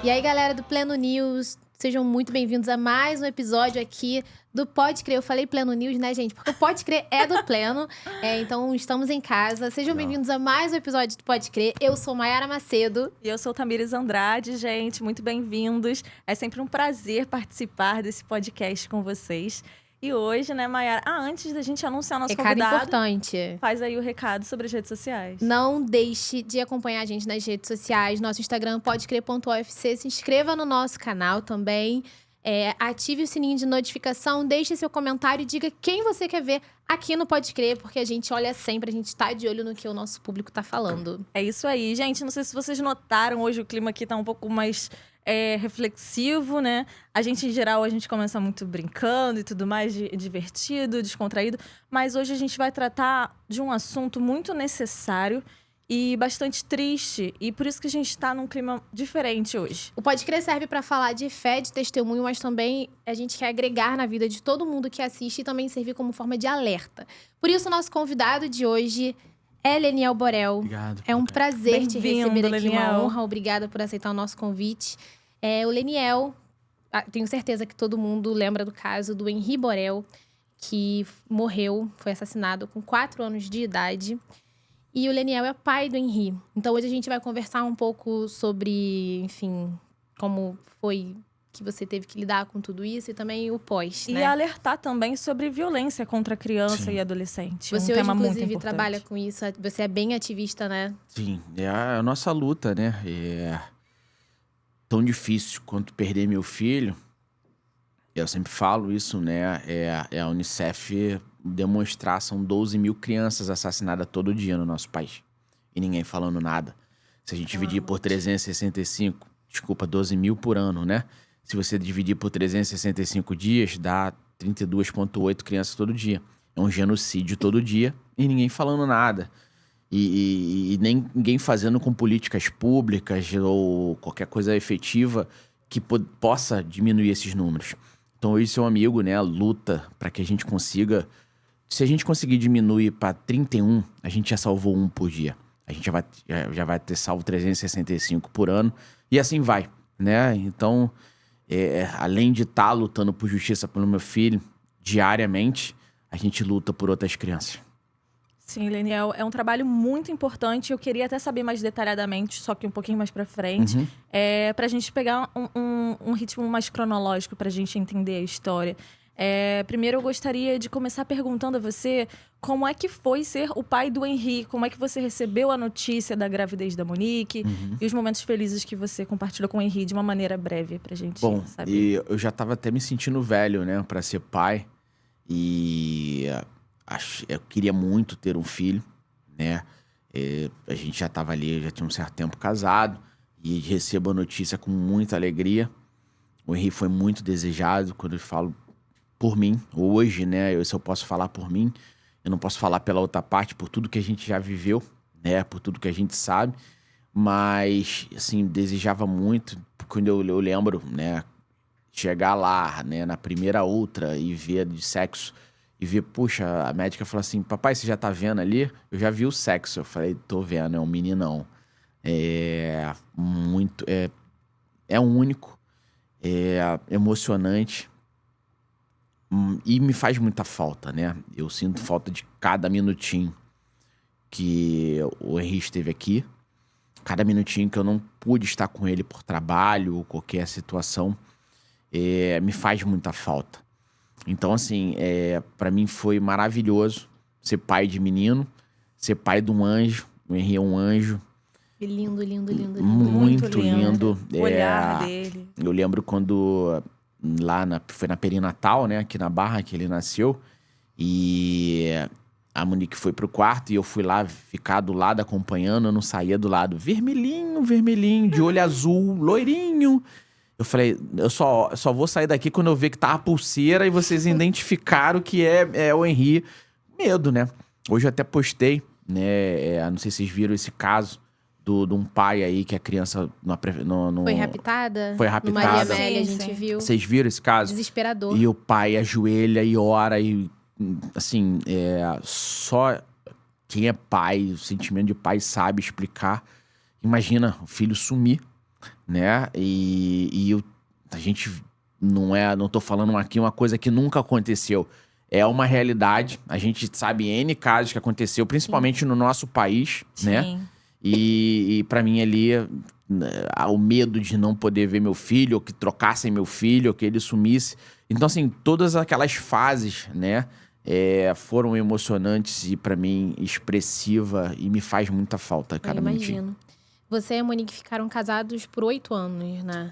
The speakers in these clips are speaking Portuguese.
E aí, galera do Pleno News, sejam muito bem-vindos a mais um episódio aqui do Pode Crer. Eu falei Pleno News, né, gente? Porque o Pode Crer é do Pleno, então estamos em casa. Sejam bem-vindos a mais um episódio do Pode Crer. Eu sou Mayara Macedo. E eu sou Tamires Andrade, gente. Muito bem-vindos. É sempre um prazer participar desse podcast com vocês. E hoje, né, Mayara? antes da gente anunciar nosso Recado convidado, importante. faz aí o recado sobre as redes sociais. Não deixe de acompanhar a gente nas redes sociais. Nosso Instagram, podecrer.ufc. Se inscreva no nosso canal também. Ative o sininho de notificação. Deixe seu comentário e diga quem você quer ver aqui no Pode Crer. Porque a gente olha sempre, a gente tá de olho no que o nosso público tá falando. É isso aí, gente. Não sei se vocês notaram, hoje o clima aqui tá um pouco mais reflexivo, né? A gente, em geral, a gente começa muito brincando e tudo mais, divertido, descontraído. Mas hoje a gente vai tratar de um assunto muito necessário e bastante triste. E por isso que a gente tá num clima diferente hoje. O Pode Crer serve pra falar de fé, de testemunho, mas também a gente quer agregar na vida de todo mundo que assiste e também servir como forma de alerta. Por isso, o nosso convidado de hoje é Leniel Borel. Obrigado. É um prazer te Bem-vindo, receber aqui, uma Leniel. honra. Obrigada por aceitar o nosso convite. O Leniel, tenho certeza que todo mundo lembra do caso do Henri Borel, que morreu, foi assassinado com 4 anos de idade. E o Leniel é pai do Henri. Então hoje a gente vai conversar um pouco sobre, enfim, como foi que você teve que lidar com tudo isso e também o pós, E né? alertar também sobre violência contra criança Sim. e adolescente. Você um hoje, tema muito inclusive, importante. trabalha com isso. Você é bem ativista, né? Sim, é a nossa luta, né? É tão difícil quanto perder meu filho. Eu sempre falo isso, né? A Unicef demonstrar, são 12 mil crianças assassinadas todo dia no nosso país. E ninguém falando nada. Se a gente dividir por 365, desculpa, 12 mil por ano, né? Se você dividir por 365 dias, dá 32,8 crianças todo dia. É um genocídio todo dia e ninguém falando nada. E nem ninguém fazendo com políticas públicas ou qualquer coisa efetiva que possa diminuir esses números. Então, hoje, seu amigo, né, luta para que a gente consiga. Se a gente conseguir diminuir para 31, a gente já salvou um por dia. A gente já vai ter salvo 365 por ano. E assim vai, né? Então, além de estar lutando por justiça pelo meu filho, diariamente, a gente luta por outras crianças. Sim, Leniel, é um trabalho muito importante. Eu queria até saber mais detalhadamente, só que um pouquinho mais pra frente. Uhum. Pra gente pegar um ritmo mais cronológico pra gente entender a história. Primeiro, eu gostaria de começar perguntando a você como é que foi ser o pai do Henri, como é que você recebeu a notícia da gravidez da Monique e os momentos felizes que você compartilhou com o Henri de uma maneira breve pra gente saber. E eu já tava até me sentindo velho, né, pra ser pai. E eu queria muito ter um filho, né? A gente já tava ali, já tinha um certo tempo casado. E recebo a notícia com muita alegria. O Henri foi muito desejado, quando eu falo por mim. Hoje, né, se eu posso falar por mim, eu não posso falar pela outra parte, por tudo que a gente já viveu, né? Por tudo que a gente sabe. Mas, assim, desejava muito. Quando eu lembro, né, chegar lá, né, na primeira ultra e ver de sexo, e ver, puxa, a médica falou assim, papai, você já tá vendo ali? Eu já vi o sexo. Eu falei, tô vendo, é um meninão. É único, é emocionante e me faz muita falta, né? Eu sinto falta de cada minutinho que o Henri esteve aqui, cada minutinho que eu não pude estar com ele por trabalho ou qualquer situação, me faz muita falta. Então, assim, pra mim foi maravilhoso ser pai de menino, ser pai de um anjo. O Henri é um anjo. Lindo, lindo, lindo, lindo. Muito lindo. O olhar dele. Eu lembro quando foi na perinatal, né, aqui na Barra, que ele nasceu. E a Monique foi pro quarto e eu fui lá ficar do lado acompanhando, eu não saía do lado. Vermelhinho, vermelhinho, de olho azul, loirinho. Eu falei, eu só vou sair daqui quando eu ver que tá a pulseira e vocês identificaram que é o Henri. Medo, né? Hoje eu até postei, né? Não sei se vocês viram esse caso de um pai aí que a criança Foi raptada? Foi No raptada. Maria Amélia, a Sim, gente sim. viu. Vocês viram esse caso? Desesperador. E o pai ajoelha e ora e, assim, só quem é pai, o sentimento de pai sabe explicar. Imagina o filho sumir. né? A gente não tô falando aqui uma coisa que nunca aconteceu. É uma realidade. A gente sabe N casos que aconteceu, principalmente no nosso país, né? Sim. E para mim ali, o medo de não poder ver meu filho, ou que trocassem meu filho, ou que ele sumisse. Então, assim, todas aquelas fases, né? Foram emocionantes e para mim expressiva e me faz muita falta, cara. Eu imagino. Você e a Monique ficaram casados por 8 anos, né?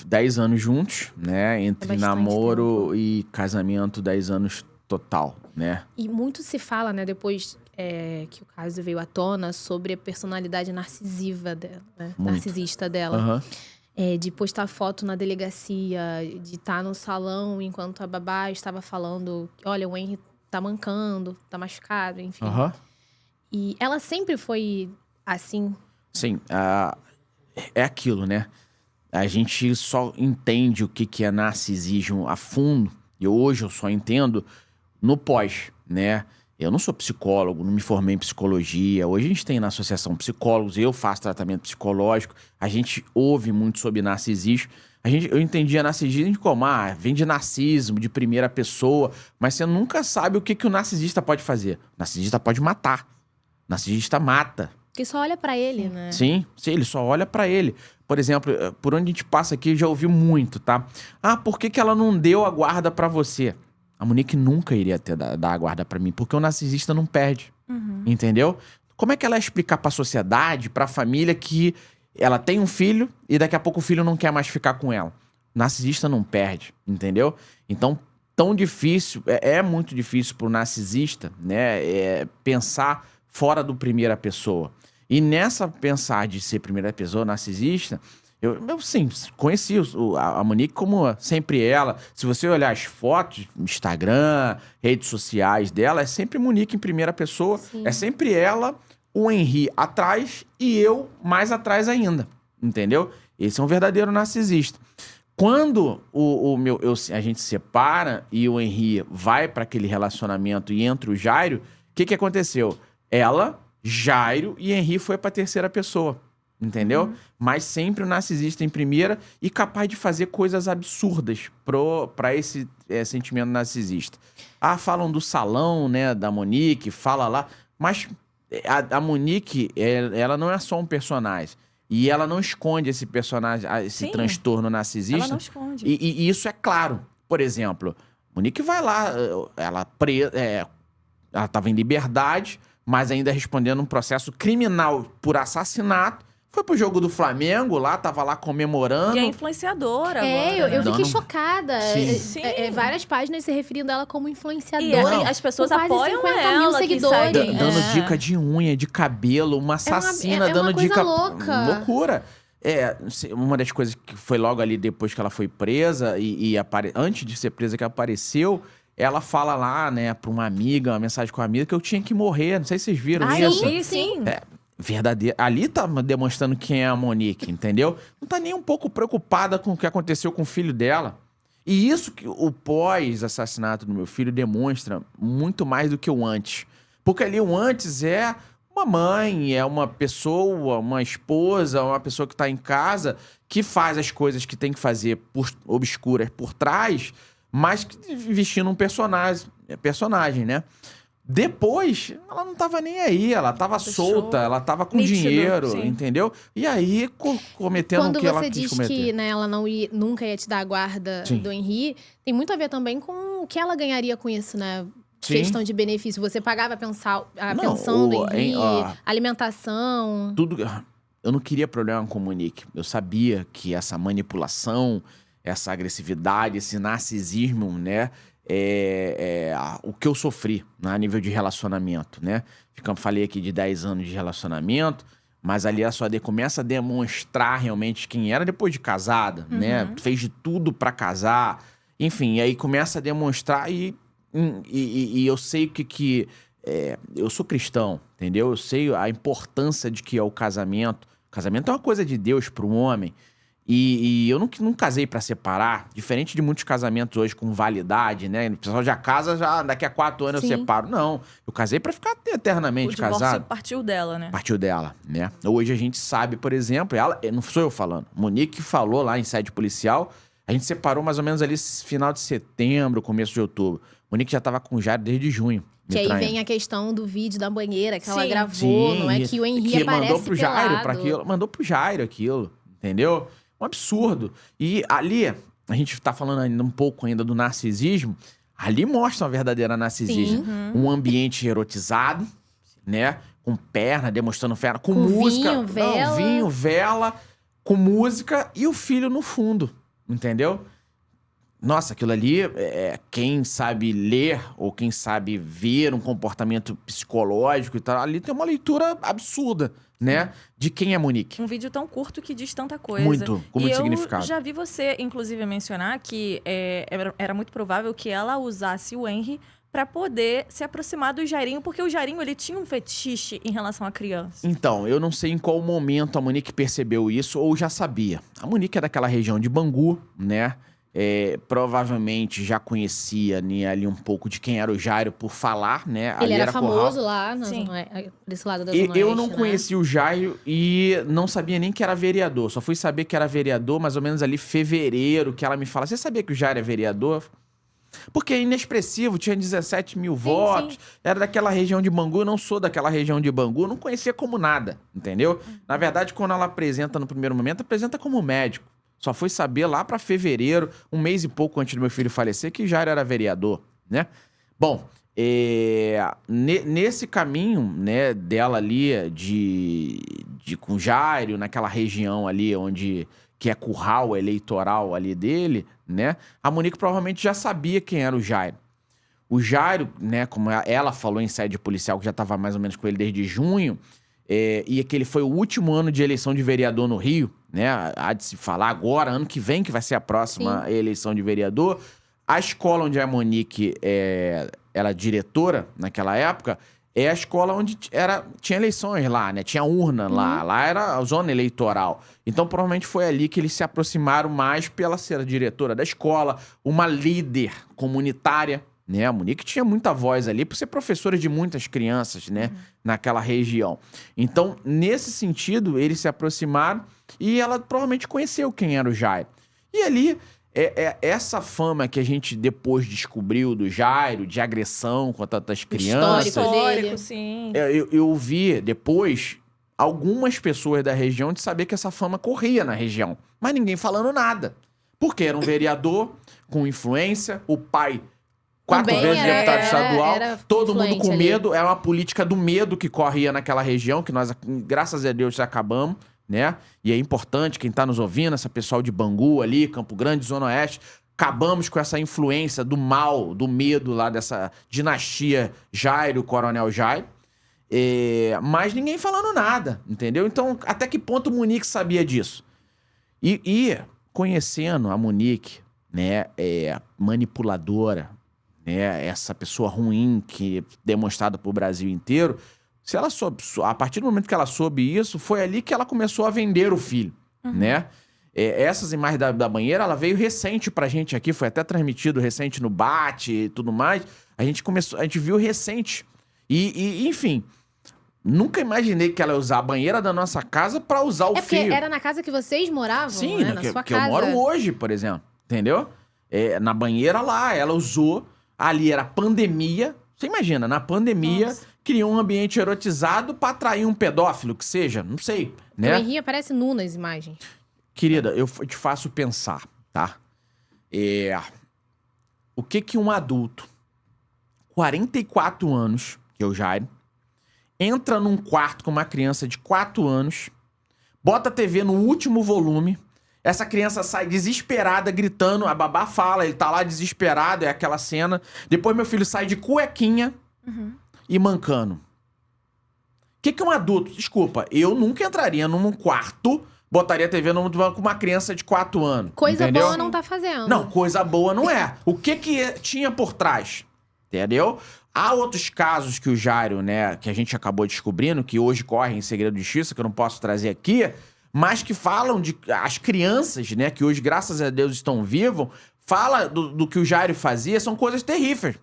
10 anos juntos, né? Entre bastante namoro tempo. e casamento, 10 anos total, né? E muito se fala, né, depois que o caso veio à tona, sobre a personalidade narcisiva dela, né? Muito. Narcisista dela. Aham. De postar foto na delegacia, de estar no salão enquanto a babá estava falando, olha, o Henry tá mancando, tá machucado, enfim. Aham. E ela sempre foi assim. Sim, é aquilo, né? A gente só entende o que é narcisismo a fundo, e hoje eu só entendo no pós, né? Eu não sou psicólogo, não me formei em psicologia. Hoje a gente tem na associação psicólogos, eu faço tratamento psicológico, a gente ouve muito sobre narcisismo. Eu entendia narcisismo como, vem de narcismo, de primeira pessoa, mas você nunca sabe o que o narcisista pode fazer. O narcisista pode matar. O narcisista mata. Porque só olha pra ele, né? Sim, ele só olha pra ele. Por exemplo, por onde a gente passa aqui, já ouvi muito, tá? Por que ela não deu a guarda pra você? A Monique nunca iria dar a guarda pra mim, porque o narcisista não perde, entendeu? Como é que ela ia explicar pra sociedade, pra família, que ela tem um filho e daqui a pouco o filho não quer mais ficar com ela? O narcisista não perde, entendeu? Então, tão difícil, é muito difícil pro narcisista, né, pensar fora do primeira pessoa. E nessa pensar de ser primeira pessoa narcisista, eu sim, conheci a Monique como sempre ela. Se você olhar as fotos, Instagram, redes sociais dela, é sempre Monique em primeira pessoa. Sim. É sempre ela, o Henry atrás e eu mais atrás ainda, entendeu? Esse é um verdadeiro narcisista. Quando a gente se separa e o Henry vai para aquele relacionamento e entra o Jairo, o que aconteceu? Ela, Jairo e Henry foi pra terceira pessoa, entendeu? Mas sempre o narcisista em primeira e capaz de fazer coisas absurdas pra esse sentimento narcisista. Falam do salão, né, da Monique, fala lá, mas a Monique, ela não é só um personagem. E ela não esconde esse personagem, esse Sim. transtorno narcisista. Ela não esconde. E isso é claro. Por exemplo, Monique vai lá, ela estava em liberdade, mas ainda respondendo um processo criminal por assassinato. Foi pro jogo do Flamengo lá, tava lá comemorando. E é influenciadora agora. Eu Dando- fiquei chocada. Sim. Várias páginas se referindo a ela como E influenciadora. as pessoas Com quase apoiam 50 mil ela, que seguidores. seguem. Dando dica de unha, de cabelo, uma assassina é uma dando coisa dica. louca. Loucura. Uma das coisas que foi logo ali depois que ela foi presa antes de ser presa que apareceu, ela fala lá, né, pra uma amiga, uma mensagem com a amiga, que eu tinha que morrer. Não sei se vocês viram Eu isso. vi, sim. Verdadeira. Ali tá demonstrando quem é a Monique, entendeu? Não tá nem um pouco preocupada com o que aconteceu com o filho dela. E isso que o pós-assassinato do meu filho demonstra muito mais do que o antes. Porque ali o antes é uma mãe, é uma pessoa, uma esposa, uma pessoa que tá em casa, que faz as coisas que tem que fazer obscuras por trás, mas vestindo um personagem, né? Depois, ela não tava nem aí, ela tava solta, ela tava com Nítido, dinheiro, sim. entendeu? E aí, cometendo Quando o que ela você quis diz cometer. que, né, ela nunca ia te dar a guarda Sim. do Henry, tem muito a ver também com o que ela ganharia com isso, né? Sim. Questão de benefício. Você pagava a pensão Não, do Henry, ó, alimentação. tudo. Eu não queria problema com o Monique. Eu sabia que essa manipulação, essa agressividade, esse narcisismo, né? O que eu sofri, né, a nível de relacionamento, né? Falei aqui de 10 anos de relacionamento, mas ali a Suade começa a demonstrar realmente quem era depois de casada, né? Fez de tudo pra casar. Enfim, aí começa a demonstrar e eu sei que eu sou cristão, entendeu? Eu sei a importância de que é o casamento. O casamento é uma coisa de Deus para o homem. E eu não casei pra separar, diferente de muitos casamentos hoje com validade, né? O pessoal já casa, já daqui a 4 anos Sim. eu separo. Não, eu casei pra ficar eternamente O divórcio casado. partiu dela, né? Partiu dela, né? Hoje a gente sabe, por exemplo, ela, não sou eu falando, Monique falou lá em sede policial, a gente separou mais ou menos ali final de setembro, começo de outubro. Monique já tava com o Jairo desde junho. Que aí vem a questão do vídeo da banheira que ela Sim. gravou, não é? Que o Henri que aparece mandou pro Jairo pelado. pra aquilo, mandou pro Jairo aquilo, entendeu? Um absurdo. E ali, a gente tá falando ainda um pouco ainda do narcisismo, ali mostra uma verdadeira narcisismo. Um ambiente erotizado, né? Com perna, demonstrando perna, com música. vinho, vela. Não, vinho, vela, com música e o filho no fundo, entendeu? Nossa, aquilo ali, quem sabe ler ou quem sabe ver um comportamento psicológico e tal, ali tem uma leitura absurda, né? De quem é Monique. Um vídeo tão curto que diz tanta coisa. Muito, com muito e significado. Eu já vi você, inclusive, mencionar que era muito provável que ela usasse o Henry pra poder se aproximar do Jairinho, porque o Jairinho, ele tinha um fetiche em relação à criança. Então, eu não sei em qual momento a Monique percebeu isso ou já sabia. A Monique é daquela região de Bangu, né? Provavelmente já conhecia, né, ali um pouco de quem era o Jairo por falar, né? Ele Ali era famoso Curral. lá, Sim. desse lado da Zona Oeste, Eu não né? conhecia o Jairo e não sabia nem que era vereador. Só fui saber que era vereador mais ou menos ali fevereiro, que ela me fala, você sabia que o Jairo é vereador? Porque é inexpressivo, tinha 17 mil votos, era daquela região de Bangu, eu não sou daquela região de Bangu, não conhecia como nada, entendeu? Na verdade, quando ela apresenta no primeiro momento, apresenta como médico. Só fui saber lá pra fevereiro, um mês e pouco antes do meu filho falecer, que Jairo era vereador, né? Bom, nesse caminho, né, dela ali com Jairo, naquela região ali onde que é curral eleitoral ali dele, né? A Monique provavelmente já sabia quem era o Jairo. O Jairo, né, como ela falou em sede policial, que já estava mais ou menos com ele desde junho, e que ele foi o último ano de eleição de vereador no Rio, né? Há de se falar agora, ano que vem, que vai ser a próxima eleição de vereador. A escola onde a Monique era diretora naquela época é a escola onde tinha eleições lá, né? Tinha urna lá. Lá era a zona eleitoral. Então, provavelmente foi ali que eles se aproximaram mais pela ser a diretora da escola, uma líder comunitária, né? A Monique tinha muita voz ali por ser professora de muitas crianças, né? Naquela região. Então, nesse sentido, eles se aproximaram e ela provavelmente conheceu quem era o Jairo. E ali, essa fama que a gente depois descobriu do Jairo, de agressão contra as crianças... Histórico dele. Sim. Eu vi depois algumas pessoas da região de saber que essa fama corria na região. Mas ninguém falando nada. Porque era um vereador com influência, o pai... 4 Também vezes deputado estadual, era todo mundo influente com ali. medo. É uma política do medo que corria naquela região, que nós, graças a Deus, já acabamos, né? E é importante, quem tá nos ouvindo, essa pessoal de Bangu ali, Campo Grande, Zona Oeste, acabamos com essa influência do mal, do medo lá dessa dinastia Jairo, Coronel Jairo. Mas ninguém falando nada, entendeu? Então, até que ponto o Monique sabia disso? E conhecendo a Monique, né, manipuladora, essa pessoa ruim que é demonstrada pro Brasil inteiro, se ela soube, a partir do momento que ela soube isso, foi ali que ela começou a vender o filho, né? Essas imagens da banheira, ela veio recente pra gente aqui, foi até transmitido recente no Bate e tudo mais. A gente viu recente. Enfim, nunca imaginei que ela ia usar a banheira da nossa casa pra usar o É porque filho. era na casa que vocês moravam, Sim, né? Na sua que casa. eu moro hoje, por exemplo. Entendeu? Na banheira lá, ela usou. Ali era pandemia. Você imagina, na pandemia, Nossa. criou um ambiente erotizado pra atrair um pedófilo, que seja. Não sei, O né? Henri aparece nu nas imagens. Querida, eu te faço pensar, tá? O que um adulto, 44 anos, que é o Jairo, entra num quarto com uma criança de 4 anos, bota a TV no último volume, essa criança sai desesperada, gritando, a babá fala, ele tá lá desesperado, é aquela cena. Depois meu filho sai de cuequinha e mancando. O que um adulto... Desculpa, eu nunca entraria num quarto, botaria a TV com uma criança de 4 anos. Coisa entendeu? boa não tá fazendo. Não, coisa boa não é. O que tinha por trás? Entendeu? Há outros casos que o Jairo, né, que a gente acabou descobrindo, que hoje correm em segredo de justiça, que eu não posso trazer aqui, mas que falam de... As crianças, né, que hoje, graças a Deus, estão vivas, fala do que o Jairo fazia, são coisas terríveis.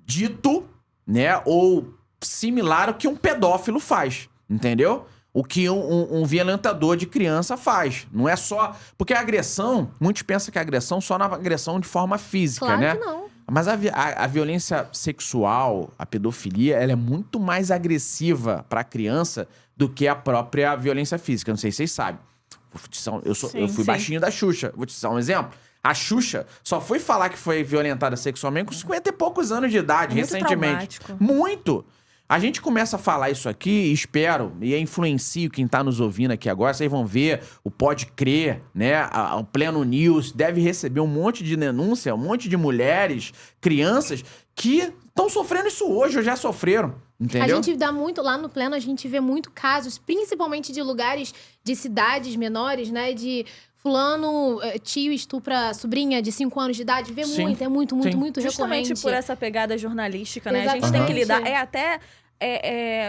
Dito, né, ou similar ao que um pedófilo faz, entendeu? O que um violentador de criança faz. Não é só... Porque a agressão, muitos pensam que a agressão só na agressão de forma física, Claro né? que não. Mas a violência sexual, a pedofilia, ela é muito mais agressiva para a criança do que a própria violência física. Não sei se vocês sabem. Eu fui baixinho da Xuxa. Vou te dar um exemplo. A Xuxa só foi falar que foi violentada sexualmente com 50 e poucos anos de idade, Muito recentemente. traumático. Muito! A gente começa a falar isso aqui, espero, e influencio quem tá nos ouvindo aqui agora. Vocês vão ver o Pode Crer, né? O Pleno News deve receber um monte de denúncia, um monte de mulheres, crianças que estão sofrendo isso hoje, ou já sofreram, entendeu? A gente dá muito, lá no Pleno, a gente vê muito casos, principalmente de lugares, de cidades menores, né? De fulano, tio estupra sobrinha de 5 anos de idade. Vê Sim. muito, é muito Justamente recorrente. por essa pegada jornalística, né? A gente Exatamente. tem que lidar. É até...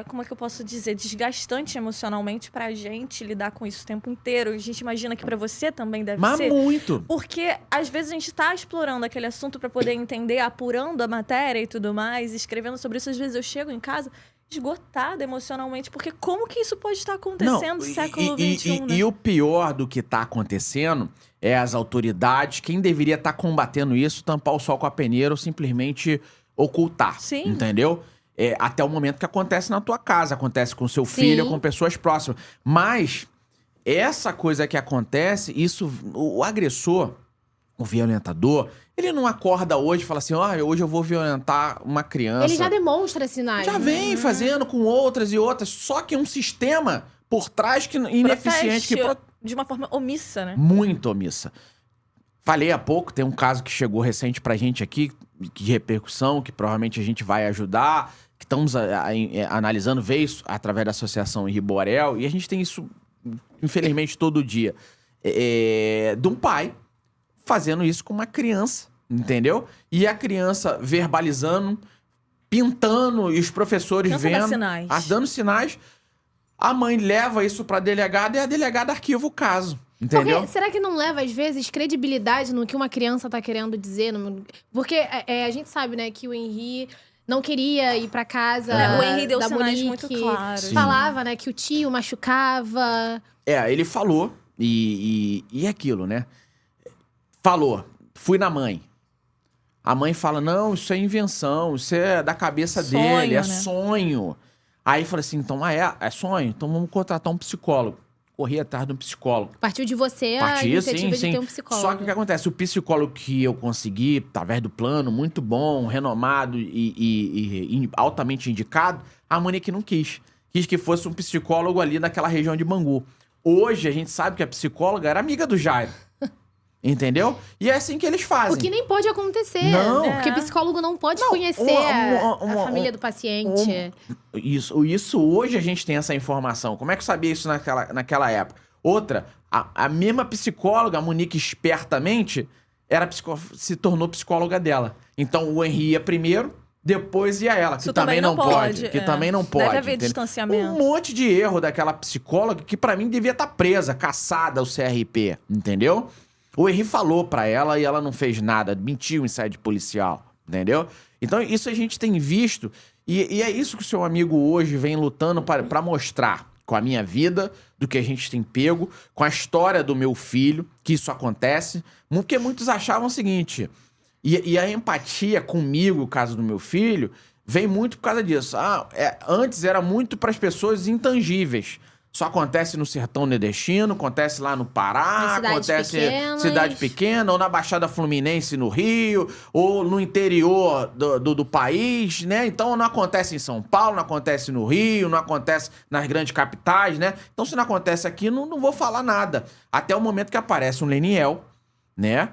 como é que eu posso dizer? Desgastante emocionalmente pra gente lidar com isso o tempo inteiro. A gente imagina que pra você também deve Mas ser. muito! Porque, às vezes, a gente tá explorando aquele assunto pra poder entender, apurando a matéria e tudo mais, escrevendo sobre isso. Às vezes eu chego em casa esgotada emocionalmente, porque como que isso pode estar acontecendo no século XXI, né? E o pior do que tá acontecendo é as autoridades, quem deveria estar combatendo isso, tampar o sol com a peneira ou simplesmente ocultar. Sim. Entendeu? Até o momento que acontece na tua casa, acontece com seu filho, Sim. com pessoas próximas. Mas essa coisa que acontece, isso, o agressor, o violentador, ele não acorda hoje e fala assim, hoje eu vou violentar uma criança. Ele já demonstra sinais. Já vem fazendo com outras e outras, só que um sistema por trás que ineficiente, Protege de uma forma omissa, né? muito omissa. Falei há pouco, tem um caso que chegou recente pra gente aqui, de repercussão, que provavelmente a gente vai ajudar, que estamos analisando, veio isso através da Associação Henri Borel, e a gente tem isso, infelizmente, todo dia. De um pai fazendo isso com uma criança, entendeu? E a criança verbalizando, pintando, e os professores Criança vendo. dá sinais. Dando sinais. A mãe leva isso pra delegada e a delegada arquiva o caso. Entendeu? Porque, será que não leva, às vezes, credibilidade no que uma criança tá querendo dizer? Porque a gente sabe, né, que o Henri não queria ir pra casa O Henri deu da sinais Monique. muito claros. Sim. Falava, né, que o tio machucava. Ele falou, e aquilo, né? Falou, fui na mãe. A mãe fala, não, isso é invenção, isso é da cabeça Sonho, dele, é né? sonho. Aí fala assim, então, é sonho? Então vamos contratar um psicólogo. Corri atrás de um psicólogo. Partiu de você a Partiu, iniciativa sim. de ter um psicólogo. Só que o que acontece? O psicólogo que eu consegui, através do plano, muito bom, renomado e altamente indicado, a Monique não quis. Quis que fosse um psicólogo ali naquela região de Bangu. Hoje, a gente sabe que a psicóloga era amiga do Jairo. Entendeu? E é assim que eles fazem. O que nem pode acontecer. Não. Né? Porque psicólogo não pode Não, conhecer a família do paciente. Isso hoje a gente tem essa informação. Como é que eu sabia isso naquela época? Outra, a mesma psicóloga, a Monique, espertamente, se tornou psicóloga dela. Então o Henri ia primeiro, depois ia ela, que Isso também não pode. Que é. também não pode. Deve haver entendeu? distanciamento. Um monte de erro daquela psicóloga que pra mim devia estar presa, caçada ao CRP, entendeu? O Henri falou pra ela e ela não fez nada, mentiu em sede policial, entendeu? Então isso a gente tem visto e é isso que o seu amigo hoje vem lutando pra mostrar com a minha vida, do que a gente tem pego, com a história do meu filho, que isso acontece, porque muitos achavam o seguinte, e a empatia comigo, o caso do meu filho, vem muito por causa disso. Antes era muito pras pessoas intangíveis. Só acontece no sertão nordestino, acontece lá no Pará, acontece em cidade pequena, ou na Baixada Fluminense no Rio, ou no interior do país, né? Então não acontece em São Paulo, não acontece no Rio, não acontece nas grandes capitais, né? Então se não acontece aqui, não vou falar nada. Até o momento que aparece um Leniel, né?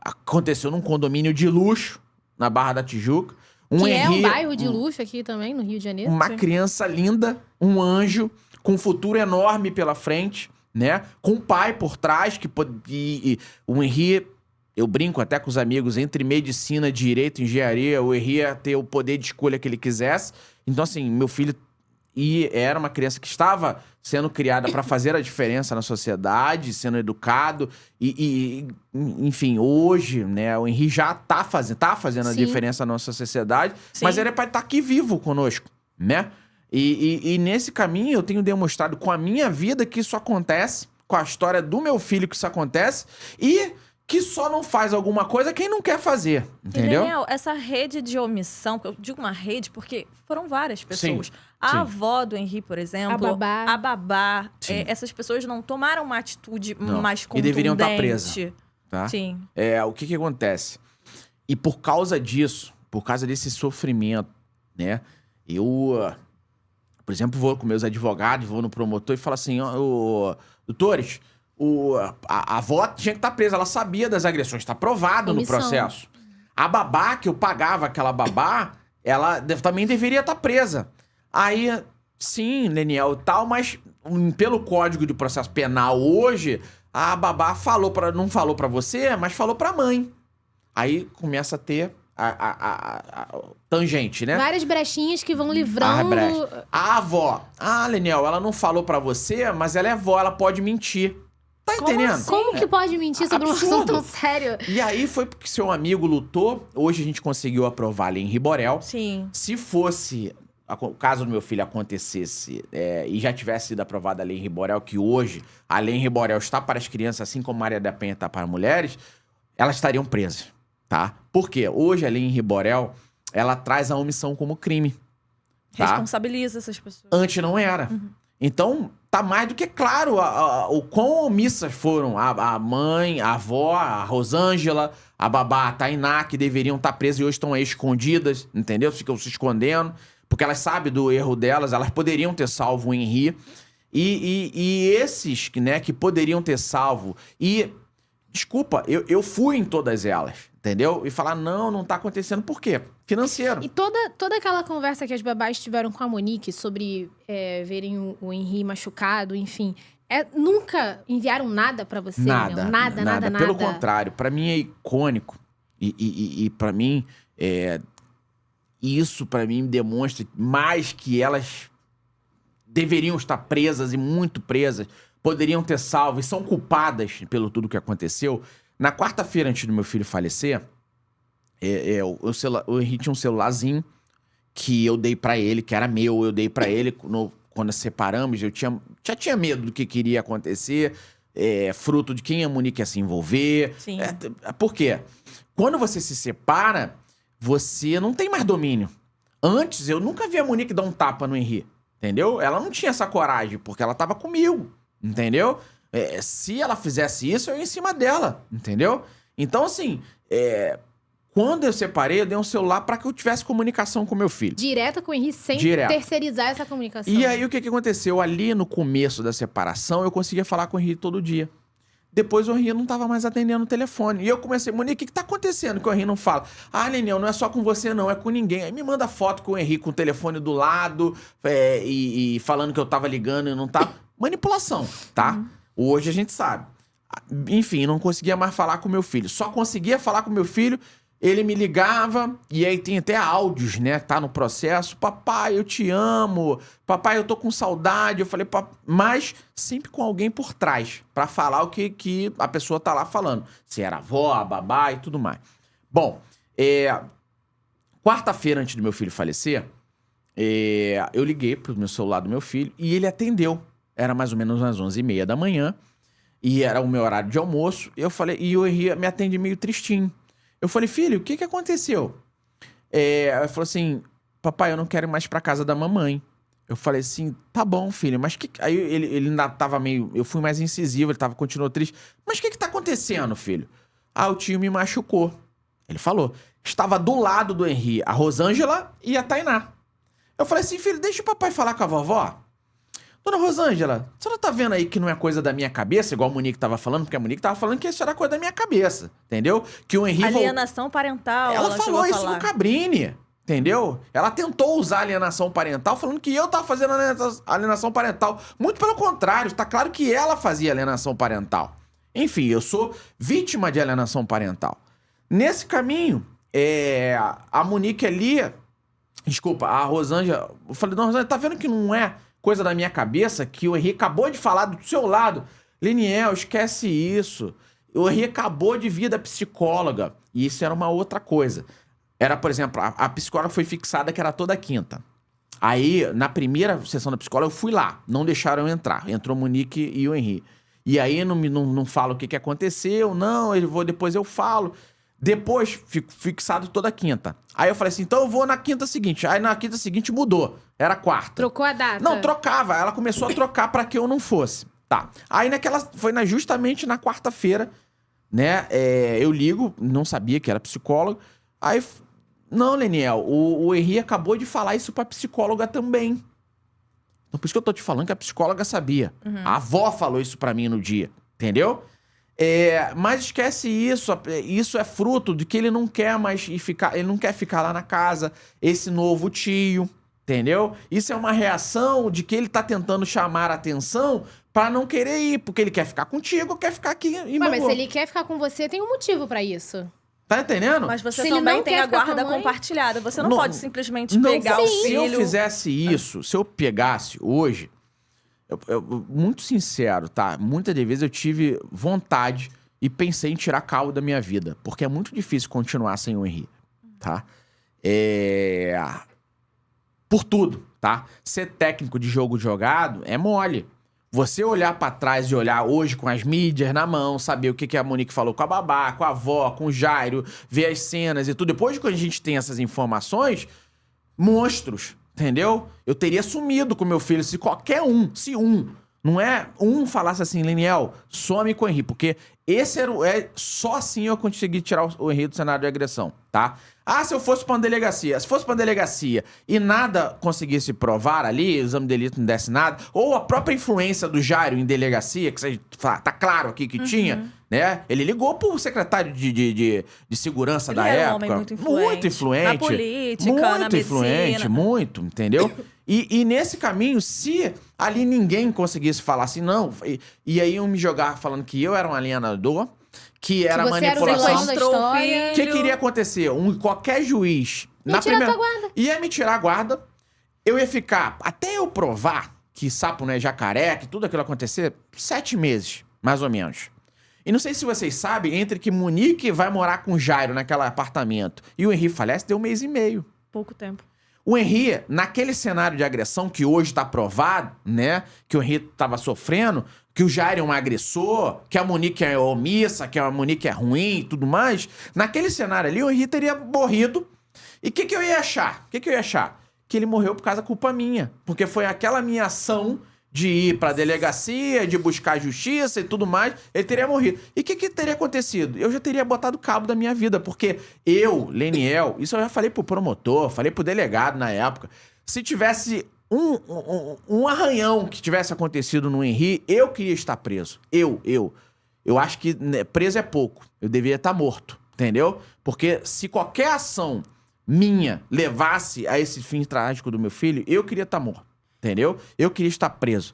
Aconteceu num condomínio de luxo, na Barra da Tijuca. Que é um bairro de luxo aqui também, no Rio de Janeiro. Uma criança linda, um anjo, com um futuro enorme pela frente, né? Com um pai por trás, o Henri, eu brinco até com os amigos, entre medicina, direito, engenharia, o Henri ia ter o poder de escolha que ele quisesse. Então, assim, meu filho e era uma criança que estava sendo criada para fazer a diferença na sociedade, sendo educado. Enfim, hoje, né, o Henry já tá fazendo a Sim. diferença na nossa sociedade, Sim. mas ele é para estar aqui vivo conosco, né? E nesse caminho eu tenho demonstrado com a minha vida que isso acontece, com a história do meu filho que isso acontece, e que só não faz alguma coisa quem não quer fazer, entendeu? E, Daniel, essa rede de omissão, eu digo uma rede porque foram várias pessoas. Sim, A sim. avó do Henry, por exemplo. A babá. Sim. Essas pessoas não tomaram uma atitude Não. mais E contundente. deveriam estar presas. Tá? Sim. O que acontece? E por causa disso, por causa desse sofrimento, né? Eu, por exemplo, vou com meus advogados, vou no promotor e falo assim, doutores, a avó tinha que estar presa, ela sabia das agressões, está provado no Omissão. processo. A babá, que eu pagava aquela babá, ela também deveria estar presa. Aí, sim, Leniel e tal, mas pelo Código de Processo Penal hoje, a babá não falou pra você, mas falou pra mãe. Aí começa a ter a tangente, né? Várias brechinhas que vão livrando. A avó, Leniel, ela não falou pra você, mas ela é avó, ela pode mentir. Tá Como entendendo? assim? Como que pode mentir sobre um Absurdo. assunto tão sério? E aí foi porque seu amigo lutou, hoje a gente conseguiu aprovar a lei em Riborel. Sim. Se fosse, o caso do meu filho acontecesse e já tivesse sido aprovada a lei em Riborel, que hoje a lei em Riborel está para as crianças, assim como Maria da Penha está para mulheres, elas estariam presas, tá? Por quê? Hoje a lei em Riborel, ela traz a omissão como crime. Tá? Responsabiliza essas pessoas. Antes não era. Então, tá mais do que claro o quão omissas foram a mãe, a avó, a Rosângela, a babá, a Tainá, que deveriam estar presas e hoje estão aí escondidas, entendeu? Ficam se escondendo, porque elas sabem do erro delas, elas poderiam ter salvo o Henry. E esses, né, que poderiam ter salvo. E, desculpa, eu fui em todas elas, entendeu? E falar, não tá acontecendo. Por quê? Financeiro. E toda aquela conversa que as babás tiveram com a Monique sobre verem o Henry machucado, enfim. Nunca enviaram nada pra você, Nada, Leonel? Nada. Pelo contrário, pra mim é icônico. E pra mim, isso pra mim demonstra mais que elas deveriam estar presas e muito presas, poderiam ter salvo e são culpadas pelo tudo que aconteceu. Na quarta-feira, antes do meu filho falecer, o Henry tinha um celularzinho que eu dei pra ele, que era meu, eu dei pra ele quando separamos, eu já tinha medo do que iria acontecer, fruto de quem a Monique ia se envolver. Sim. Por quê? Quando você se separa, você não tem mais domínio. Antes, eu nunca vi a Monique dar um tapa no Henry, entendeu? Ela não tinha essa coragem, porque ela tava comigo, entendeu? Se ela fizesse isso, eu ia em cima dela, entendeu? Então, assim, quando eu separei, eu dei um celular pra que eu tivesse comunicação com meu filho. Direta com o Henry, sem Direto. terceirizar essa comunicação. E aí, o que aconteceu? Ali no começo da separação, eu conseguia falar com o Henry todo dia. Depois, o Henry não tava mais atendendo o telefone. E eu comecei, Monique, o que tá acontecendo que o Henry não fala? Nenel, não é só com você não, é com ninguém. Aí me manda foto com o Henry com o telefone do lado e falando que eu tava ligando e não tava. Manipulação, tá? Hoje a gente sabe. Enfim, não conseguia mais falar com meu filho. Só conseguia falar com meu filho, ele me ligava, e aí tem até áudios, né? Tá no processo. Papai, eu te amo. Papai, eu tô com saudade. Eu falei, mas sempre com alguém por trás, pra falar o que a pessoa tá lá falando. Se era a avó, a babá e tudo mais. Bom, quarta-feira, antes do meu filho falecer, eu liguei pro meu celular do meu filho e ele atendeu. Era mais ou menos umas 11h30 da manhã. E era o meu horário de almoço. Eu falei, e o Henry me atende meio tristinho. Eu falei, filho, o que aconteceu? Ele falou assim, papai, eu não quero ir mais pra casa da mamãe. Eu falei assim, tá bom, filho, mas que... Aí ele ainda tava meio... Eu fui mais incisivo, ele continuou triste. Mas o que tá acontecendo, filho? O tio me machucou. Ele falou. Estava do lado do Henry a Rosângela e a Tainá. Eu falei assim, filho, deixa o papai falar com a vovó. Dona Rosângela, a senhora tá vendo aí que não é coisa da minha cabeça, igual a Monique tava falando, porque a Monique tava falando que isso era coisa da minha cabeça, entendeu? Que o Henry... Alienação parental, ela falou chegou a isso falar. no Cabrini, entendeu? Ela tentou usar alienação parental, falando que eu tava fazendo alienação parental. Muito pelo contrário, tá claro que ela fazia alienação parental. Enfim, eu sou vítima de alienação parental. Nesse caminho, a Monique ali Desculpa, a Rosângela... Eu falei, não, Rosângela, tá vendo que não é coisa da minha cabeça que o Henrique acabou de falar do seu lado? Leniel, esquece isso. O Henrique acabou de vir da psicóloga. E isso era uma outra coisa. Era, por exemplo, a psicóloga foi fixada que era toda quinta. Aí, na primeira sessão da psicóloga, eu fui lá. Não deixaram eu entrar. Entrou o Monique e o Henrique. E aí, não falo o que aconteceu. Não, depois eu falo. Depois, fico fixado toda quinta. Aí eu falei assim, então eu vou na quinta seguinte. Aí na quinta seguinte mudou. Era quarta. Trocou a data? Não, trocava. Ela começou a trocar pra que eu não fosse. Tá. Aí justamente na quarta-feira, né? Eu ligo, não sabia que era psicólogo. Aí, não, Leniel, o Henrique acabou de falar isso pra psicóloga também. Então, por isso que eu tô te falando que a psicóloga sabia. A avó falou isso pra mim no dia, entendeu? Mas esquece isso. Isso é fruto de que ele não quer mais ele não quer ficar lá na casa, esse novo tio, entendeu? Isso é uma reação de que ele tá tentando chamar a atenção pra não querer ir, porque ele quer ficar contigo, quer ficar aqui em Mas se ele quer ficar com você, tem um motivo pra isso. Tá entendendo? Mas você Se ele também não tem quer a ficar guarda com a mãe? compartilhada. Você não pode simplesmente Não, pegar o se filho... eu fizesse isso, se eu pegasse hoje, muito sincero, tá? Muitas das vezes eu tive vontade e pensei em tirar cabo da minha vida, porque é muito difícil continuar sem o Henrique, tá? Por tudo, tá? Ser técnico de jogo jogado é mole. Você olhar pra trás e olhar hoje com as mídias na mão, saber o que a Monique falou com a babá, com a avó, com o Jairo, ver as cenas e tudo. Depois que a gente tem essas informações, monstros, entendeu? Eu teria sumido com meu filho se não é um falasse assim, Leniel, some com o Henrique, porque esse só assim eu consegui tirar o Henrique do cenário de agressão, tá? Se eu fosse pra uma delegacia, e nada conseguisse provar ali, o exame de delito não desse nada, ou a própria influência do Jairo em delegacia, que você fala, tá claro aqui que tinha, né? Ele ligou pro secretário de segurança da Ele era época. um homem muito influente. Muito influente. Na política, na muito influente, medicina. muito, entendeu? E nesse caminho, se ali ninguém conseguisse falar assim, não, e aí iam me jogar falando que eu era um alienador, que era você era o manipulação. vilão da história. O que iria acontecer? Qualquer juiz... Ia tirar tua guarda. Ia me tirar a guarda, eu ia ficar, até eu provar que sapo não é jacaré, que tudo aquilo acontecer, 7 meses, mais ou menos. E não sei se vocês sabem, entre que Monique vai morar com o Jairo naquele apartamento e o Henrique falece, deu 1 mês e meio. Pouco tempo. O Henrique, naquele cenário de agressão que hoje tá provado, né? Que o Henrique tava sofrendo, que o Jairo é um agressor, que a Monique é omissa, que a Monique é ruim e tudo mais. Naquele cenário ali, o Henrique teria morrido. E o que eu ia achar? Que ele morreu por causa da culpa minha. Porque foi aquela minha ação de ir pra delegacia, de buscar justiça e tudo mais, ele teria morrido. E o que teria acontecido? Eu já teria botado cabo da minha vida, porque eu, Leniel, isso eu já falei pro promotor, falei pro delegado na época, se tivesse um arranhão que tivesse acontecido no Henrique, eu queria estar preso. Eu acho que né, preso é pouco. Eu deveria estar morto, entendeu? Porque se qualquer ação minha levasse a esse fim trágico do meu filho, eu queria estar morto. Entendeu? Eu queria estar preso.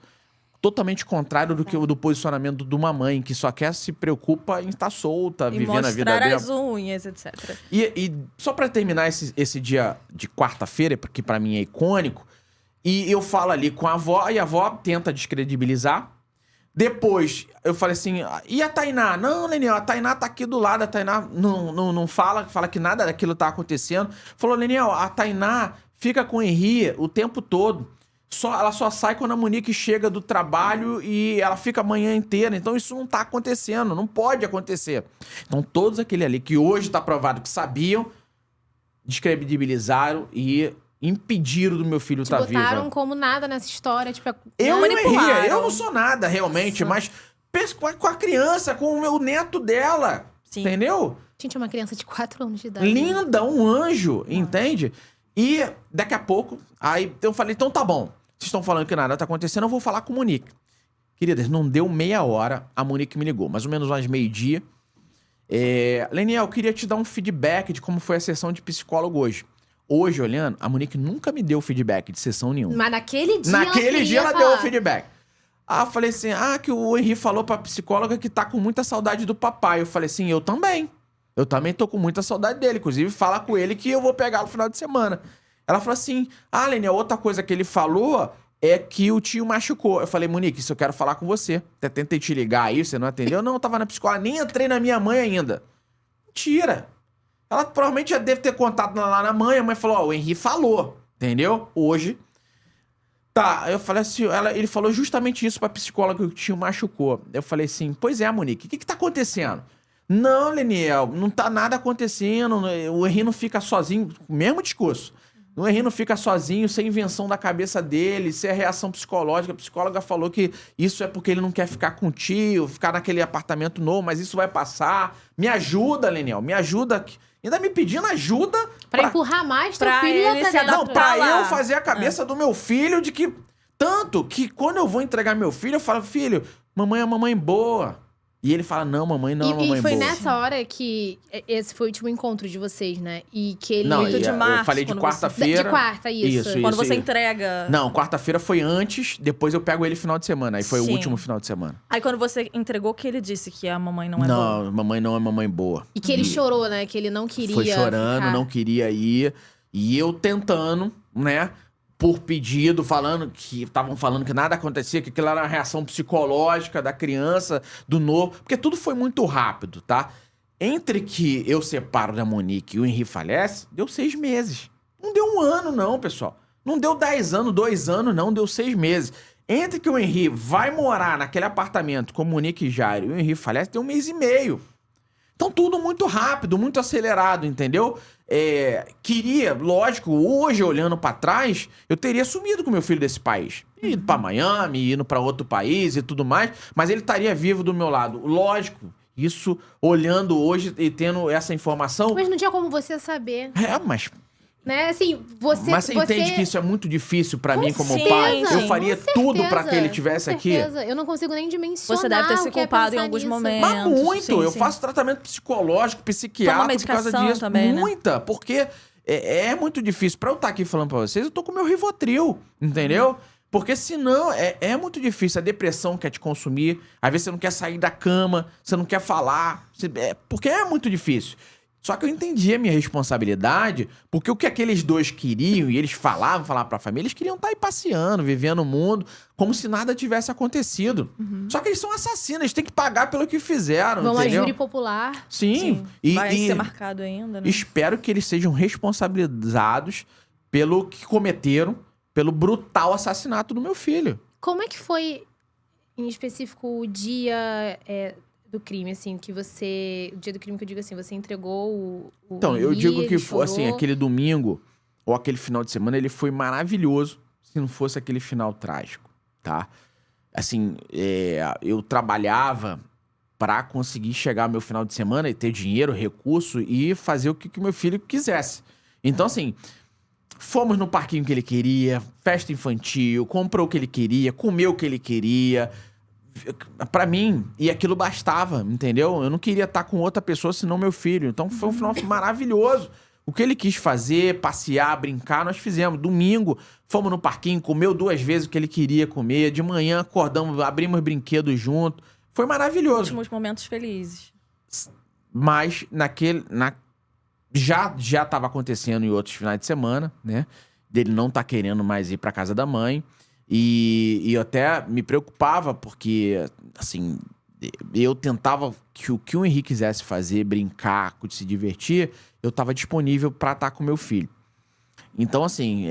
Totalmente contrário do posicionamento de uma mãe que só se preocupa em estar solta, vivendo a vida dela. E mostrar as unhas, etc. E só pra terminar esse dia de quarta-feira, que pra mim é icônico, e eu falo ali com a avó, e a avó tenta descredibilizar. Depois, eu falei assim, e a Tainá? Não, Leniel, a Tainá tá aqui do lado, a Tainá não fala que nada daquilo tá acontecendo. Falou, Leniel, a Tainá fica com o Henrique o tempo todo. Ela só sai quando a Monique chega do trabalho e ela fica a manhã inteira. Então isso não tá acontecendo, não pode acontecer. Então todos aquele ali que hoje tá provado que sabiam, descredibilizaram e impediram do meu filho estar vivo. Botaram como nada nessa história, tipo... Eu não sou nada realmente, mas penso com a criança, com o meu neto dela. Sim. Entendeu? Gente, é uma criança de 4 anos de idade. Linda, um anjo, entende? E daqui a pouco, aí eu falei, então tá bom. Vocês estão falando que nada tá acontecendo, eu vou falar com a Monique. Queridas, não deu meia hora, a Monique me ligou. Mais ou menos umas meio-dia. Leniel, eu queria te dar um feedback de como foi a sessão de psicólogo hoje. Hoje, olhando, a Monique nunca me deu feedback de sessão nenhuma. Mas naquele dia ela deu o feedback. Eu falei assim, que o Henrique falou pra psicóloga que tá com muita saudade do papai. Eu falei assim, eu também. Eu também tô com muita saudade dele. Inclusive, fala com ele que eu vou pegar no final de semana. Ela falou assim, Lene, a outra coisa que ele falou é que o tio machucou. Eu falei, Monique, isso eu quero falar com você. Até tentei te ligar aí, você não atendeu? Não, eu tava na psicóloga, nem entrei na minha mãe ainda. Mentira. Ela provavelmente já deve ter contado lá na mãe. A mãe falou, o Henri falou, entendeu? Hoje. Tá, eu falei assim, ele falou justamente isso pra psicóloga que o tio machucou. Eu falei assim, pois é, Monique, o que tá acontecendo? Não, Leniel, não tá nada acontecendo. O Henri não fica sozinho, mesmo discurso. O Henri não fica sozinho, sem invenção da cabeça dele, sem a reação psicológica. A psicóloga falou que isso é porque ele não quer ficar com o tio, ficar naquele apartamento novo, mas isso vai passar. Me ajuda, Leniel, me ajuda. Ainda me pedindo ajuda Pra empurrar mais teu pra filho ele lá se pra dentro. Não, pra lá. eu fazer a cabeça do meu filho de que... Tanto que quando eu vou entregar meu filho, eu falo, filho, mamãe é uma mamãe boa. E ele fala, não, mamãe não é uma mamãe E foi boa. nessa hora que esse foi o último encontro de vocês, né? E que ele... Não, 8 de eu março, falei de quando você- quarta-feira. De quarta, isso. Quando você entrega... Não, quarta-feira foi antes, depois eu pego ele final de semana. Aí foi o Sim. último final de semana. Aí quando você entregou, que ele disse que a mamãe não é boa. Não, mamãe não é mamãe boa. E que ele chorou, né? Que ele não queria Foi chorando, ficar. não queria ir. E eu tentando, né? Por pedido, estavam falando que nada acontecia, que aquilo era uma reação psicológica da criança, do novo. Porque tudo foi muito rápido, tá? Entre que eu separo da Monique e o Henri falece, deu 6 meses. Não deu 1 ano, não, pessoal. Não deu 10 anos, 2 anos, não. Deu 6 meses. Entre que o Henri vai morar naquele apartamento com Monique e Jairo e o Henri falece, deu 1 mês e meio. Então tudo muito rápido, muito acelerado, entendeu? Queria, lógico, hoje olhando pra trás, eu teria sumido com meu filho desse país. Ido pra Miami, indo pra outro país e tudo mais, mas ele estaria vivo do meu lado. Lógico, isso olhando hoje e tendo essa informação... Mas não tinha como você saber, Mas né? Assim, você... você entende que isso é muito difícil pra mim como certeza, pai? Eu sim, faria Com tudo pra certeza, que ele tivesse com aqui? certeza. Eu não consigo nem dimensionar Você deve ter se o que é culpado em pensar alguns nisso. momentos. Mas muito, Sim, eu sim. faço tratamento psicológico, psiquiátrico Toma por causa medicação disso. também, né? Muita, porque é muito difícil. Pra eu estar aqui falando pra vocês, eu tô com o meu Rivotril, entendeu? Porque senão é muito difícil. A depressão quer te consumir, às vezes você não quer sair da cama, você não quer falar, porque é muito difícil. Só que eu entendi a minha responsabilidade, porque o que aqueles dois queriam, e eles falavam pra família, eles queriam estar aí passeando, vivendo o mundo, como se nada tivesse acontecido. Só que eles são assassinos, eles têm que pagar pelo que fizeram, Vão a entendeu? júri popular. Sim. Vai ser marcado ainda, né? Espero que eles sejam responsabilizados pelo que cometeram, pelo brutal assassinato do meu filho. Como é que foi, em específico, o dia do crime, assim, que você... O dia do crime que eu digo assim, você entregou o Então, eu Henri, digo que ele foi, assim, chorou. aquele domingo ou aquele final de semana, ele foi maravilhoso se não fosse aquele final trágico, tá? Assim, eu trabalhava pra conseguir chegar ao meu final de semana e ter dinheiro, recurso e fazer o que o meu filho quisesse. Então, assim, fomos no parquinho que ele queria, festa infantil, comprou o que ele queria, comeu o que ele queria. Pra mim, e aquilo bastava, entendeu? Eu não queria estar com outra pessoa senão meu filho. Então foi um final maravilhoso. O que ele quis fazer, passear, brincar, nós fizemos. Domingo, fomos no parquinho, comeu 2 vezes o que ele queria comer. De manhã, acordamos, abrimos brinquedos junto. Foi maravilhoso. Últimos momentos felizes. Mas já estava acontecendo em outros finais de semana, né? Dele não tá querendo mais ir pra casa da mãe. E eu até me preocupava, porque, assim, eu tentava que o que o Henrique quisesse fazer, brincar, se divertir, eu tava disponível pra estar com meu filho. Então, assim,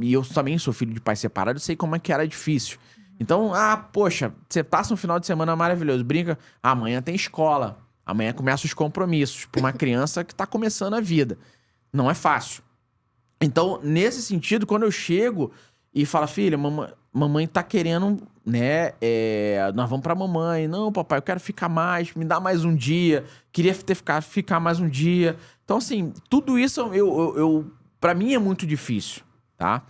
eu também sou filho de pai separado, eu sei como é que era difícil. Então, poxa, você passa um final de semana maravilhoso, brinca, amanhã tem escola, amanhã começam os compromissos pra uma criança que tá começando a vida. Não é fácil. Então, nesse sentido, quando eu chego e falo, filha, mamãe tá querendo, né, nós vamos pra mamãe. Não, papai, eu quero ficar mais, me dá mais um dia. Queria ficar mais um dia. Então, assim, tudo isso pra mim é muito difícil, tá?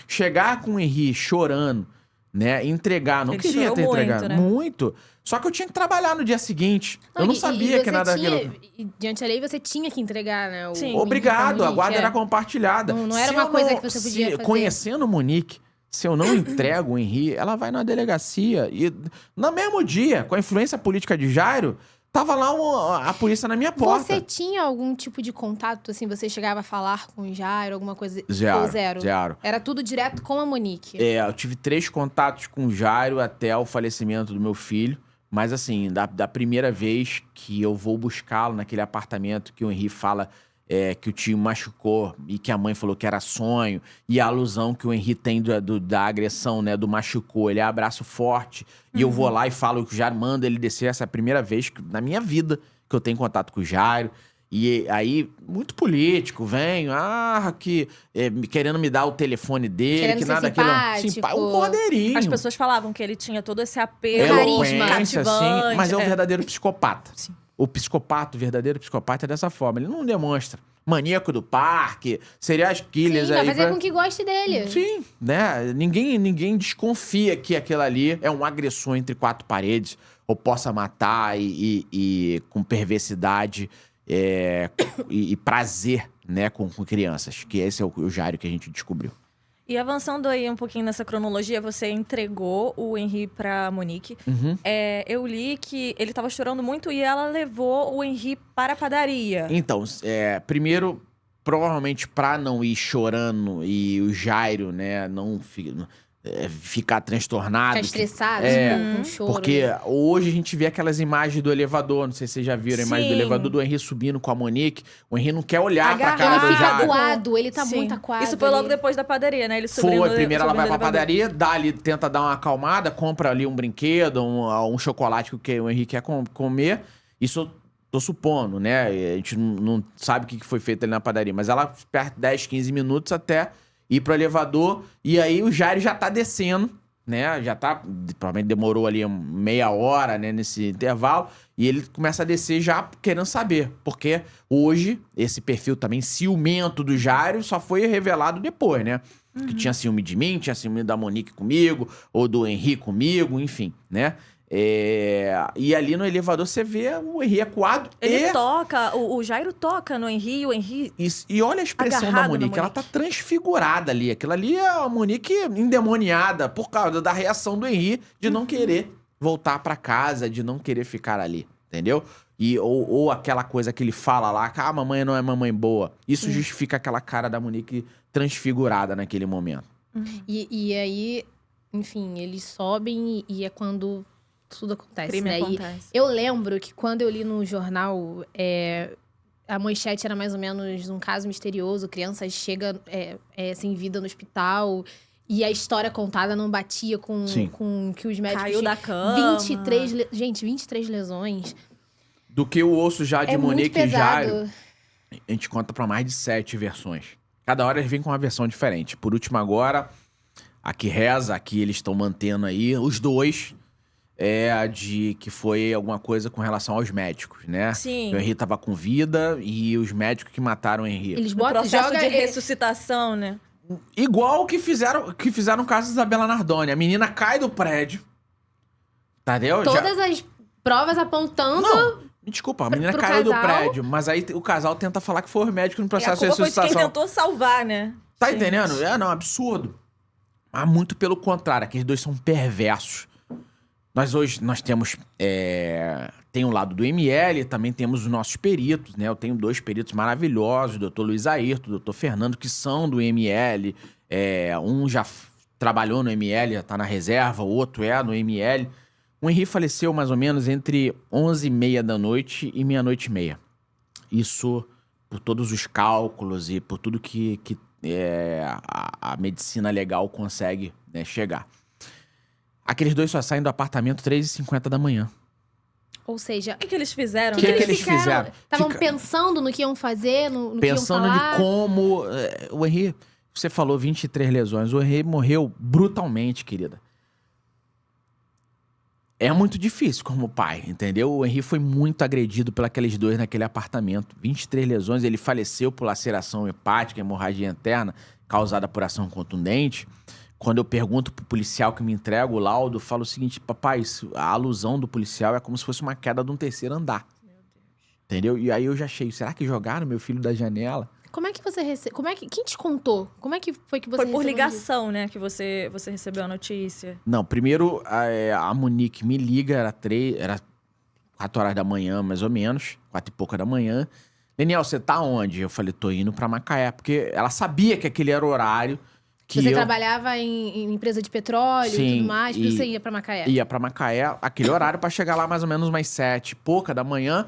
Chegar com o Henri chorando, né, entregar, não Ele queria chorou ter entregado. muito, né? Muito. Só que eu tinha que trabalhar no dia seguinte. Eu não sabia que nada daquilo... E diante da lei, você tinha que entregar, né? Sim. Obrigado, a guarda era com compartilhada. Não era Se uma eu coisa que você podia fazer. Conhecendo Monique, se eu não entrego o Henri, ela vai na delegacia. E no mesmo dia, com a influência política de Jairo, tava lá a polícia na minha porta. Você tinha algum tipo de contato, assim? Você chegava a falar com o Jairo, alguma coisa? Zero, Ou zero? zero. Era tudo direto com a Monique? Eu tive 3 contatos com o Jairo até o falecimento do meu filho. Mas assim, da primeira vez que eu vou buscá-lo naquele apartamento que o Henri fala que o tio machucou e que a mãe falou que era sonho, e a alusão que o Henri tem da agressão, né, do machucou, ele é abraço forte, e eu vou lá e falo que o Jairo manda ele descer. Essa é a primeira vez na minha vida que eu tenho contato com o Jairo. E aí, muito político, venho, querendo me dar o telefone dele, Querendo que ser nada simpático. um cordeirinho. As pessoas falavam que ele tinha todo esse apelo Carisma. Eloquência, cativante. assim, mas é o verdadeiro psicopata. Sim. O psicopata, o verdadeiro psicopata é dessa forma. Ele não demonstra. Maníaco do parque, serial killers Sim, vai aí. fazer com que goste dele. Sim, né? Ninguém desconfia que aquilo ali é um agressor entre 4 paredes, ou possa matar e com perversidade e prazer, né, com crianças. Que esse é o Jairo que a gente descobriu. E avançando aí um pouquinho nessa cronologia, você entregou o Henri pra Monique. Uhum. Eu li que ele tava chorando muito e ela levou o Henri para a padaria. Então, primeiro, provavelmente pra não ir chorando e o Jairo, né, não ficar transtornado. Ficar estressado, com choro. Porque hoje a gente vê aquelas imagens do elevador, não sei se vocês já viram a imagem do Sim. elevador do Henri subindo com a Monique. O Henri não quer olhar pra Agarrado. cara do Ele fica Jairo. acuado, ele tá Sim. muito acuado. Isso foi logo ali. depois da padaria, né? Ele subindo, Foi, primeiro ela vai subindo pra o elevador. padaria, tenta dar uma acalmada, compra ali um brinquedo, um chocolate que o Henri quer comer. Isso eu tô supondo, né? A gente não sabe o que foi feito ali na padaria. Mas ela perde 10, 15 minutos até ir pro elevador. E aí o Jairo já tá descendo, né? Já tá... Provavelmente demorou ali meia hora, né? Nesse intervalo. E ele começa a descer já querendo saber. Porque hoje, esse perfil também ciumento do Jairo só foi revelado depois, né? Que tinha ciúme de mim, tinha ciúme da Monique comigo, ou do Henri comigo, enfim, né? E ali no elevador você vê o Henri acuado. Ele toca, o Jairo toca no Henri, o Henri... E olha a expressão da Agarrado na Monique, ela Monique. tá transfigurada ali. Aquilo ali é a Monique endemoniada por causa da reação do Henri de não querer voltar pra casa, de não querer ficar ali, entendeu? Ou aquela coisa que ele fala lá, que a mamãe não é mamãe boa. Isso justifica aquela cara da Monique transfigurada naquele momento. E aí, enfim, eles sobem e é quando tudo acontece, Crime né? acontece. E eu lembro que quando eu li no jornal, a manchete era mais ou menos um caso misterioso, criança chega sem vida no hospital e a história contada não batia com que os médicos Caiu da cama. 23 lesões. Do que o osso já de É muito Monique e Jairo, pesado. a gente conta pra mais de 7 versões. Cada hora eles vêm com uma versão diferente. Por último agora, a que reza, aqui eles estão mantendo aí, os dois, de que foi alguma coisa com relação aos médicos, né? Sim. O Henri tava com vida e os médicos que mataram o Henri. Eles No botam, processo joga de ele- ressuscitação, né? Igual o que fizeram no caso da Isabela Nardoni. A menina cai do prédio. Entendeu? todas as provas apontando. Não, me desculpa, a menina pro caiu do casal. prédio, mas aí o casal tenta falar que foi o médico no E a processo de culpa foi de quem ressuscitação. tentou salvar, né? Tá Gente. entendendo? Não, absurdo. Mas muito pelo contrário, aqueles dois são perversos. Nós temos... tem um lado do ML, também temos os nossos peritos, né? Eu tenho 2 peritos maravilhosos, o doutor Luiz Ayrton, o doutor Fernando, que são do ML. Um já trabalhou no ML, já tá na reserva, o outro no ML. O Henri faleceu mais ou menos entre 11h30 da noite e meia-noite e meia. Isso por todos os cálculos e por tudo que a medicina legal consegue, né, chegar. Aqueles dois só saem do apartamento 3h50 da manhã. Ou seja, O que eles fizeram? O que né? eles fizeram? Estavam Fica- pensando no que iam fazer, no que iam Pensando falar. de como... o Henri, você falou 23 lesões. O Henri morreu brutalmente, querida. É muito difícil como pai, entendeu? O Henri foi muito agredido por aqueles dois naquele apartamento. 23 lesões, ele faleceu por laceração hepática, hemorragia interna, causada por ação contundente. Quando eu pergunto pro policial que me entrega o laudo, eu falo o seguinte: papai, a alusão do policial é como se fosse uma queda de um 3º andar. Entendeu? E aí eu já achei, será que jogaram meu filho da janela? Como é que você recebeu? Quem te contou? Como é que foi que você Foi por recebeu ligação, né? Que você recebeu a notícia. Não, primeiro a Monique me liga, era 4 horas da manhã, mais ou menos, 4 e pouca da manhã. Leniel, você tá onde? Eu falei, tô indo pra Macaé, porque ela sabia que aquele era o horário que Você eu trabalhava em empresa de petróleo e Sim, tudo mais, por isso você ia pra Macaé. ia pra Macaé, aquele horário pra chegar lá mais ou menos umas 7 e pouca da manhã,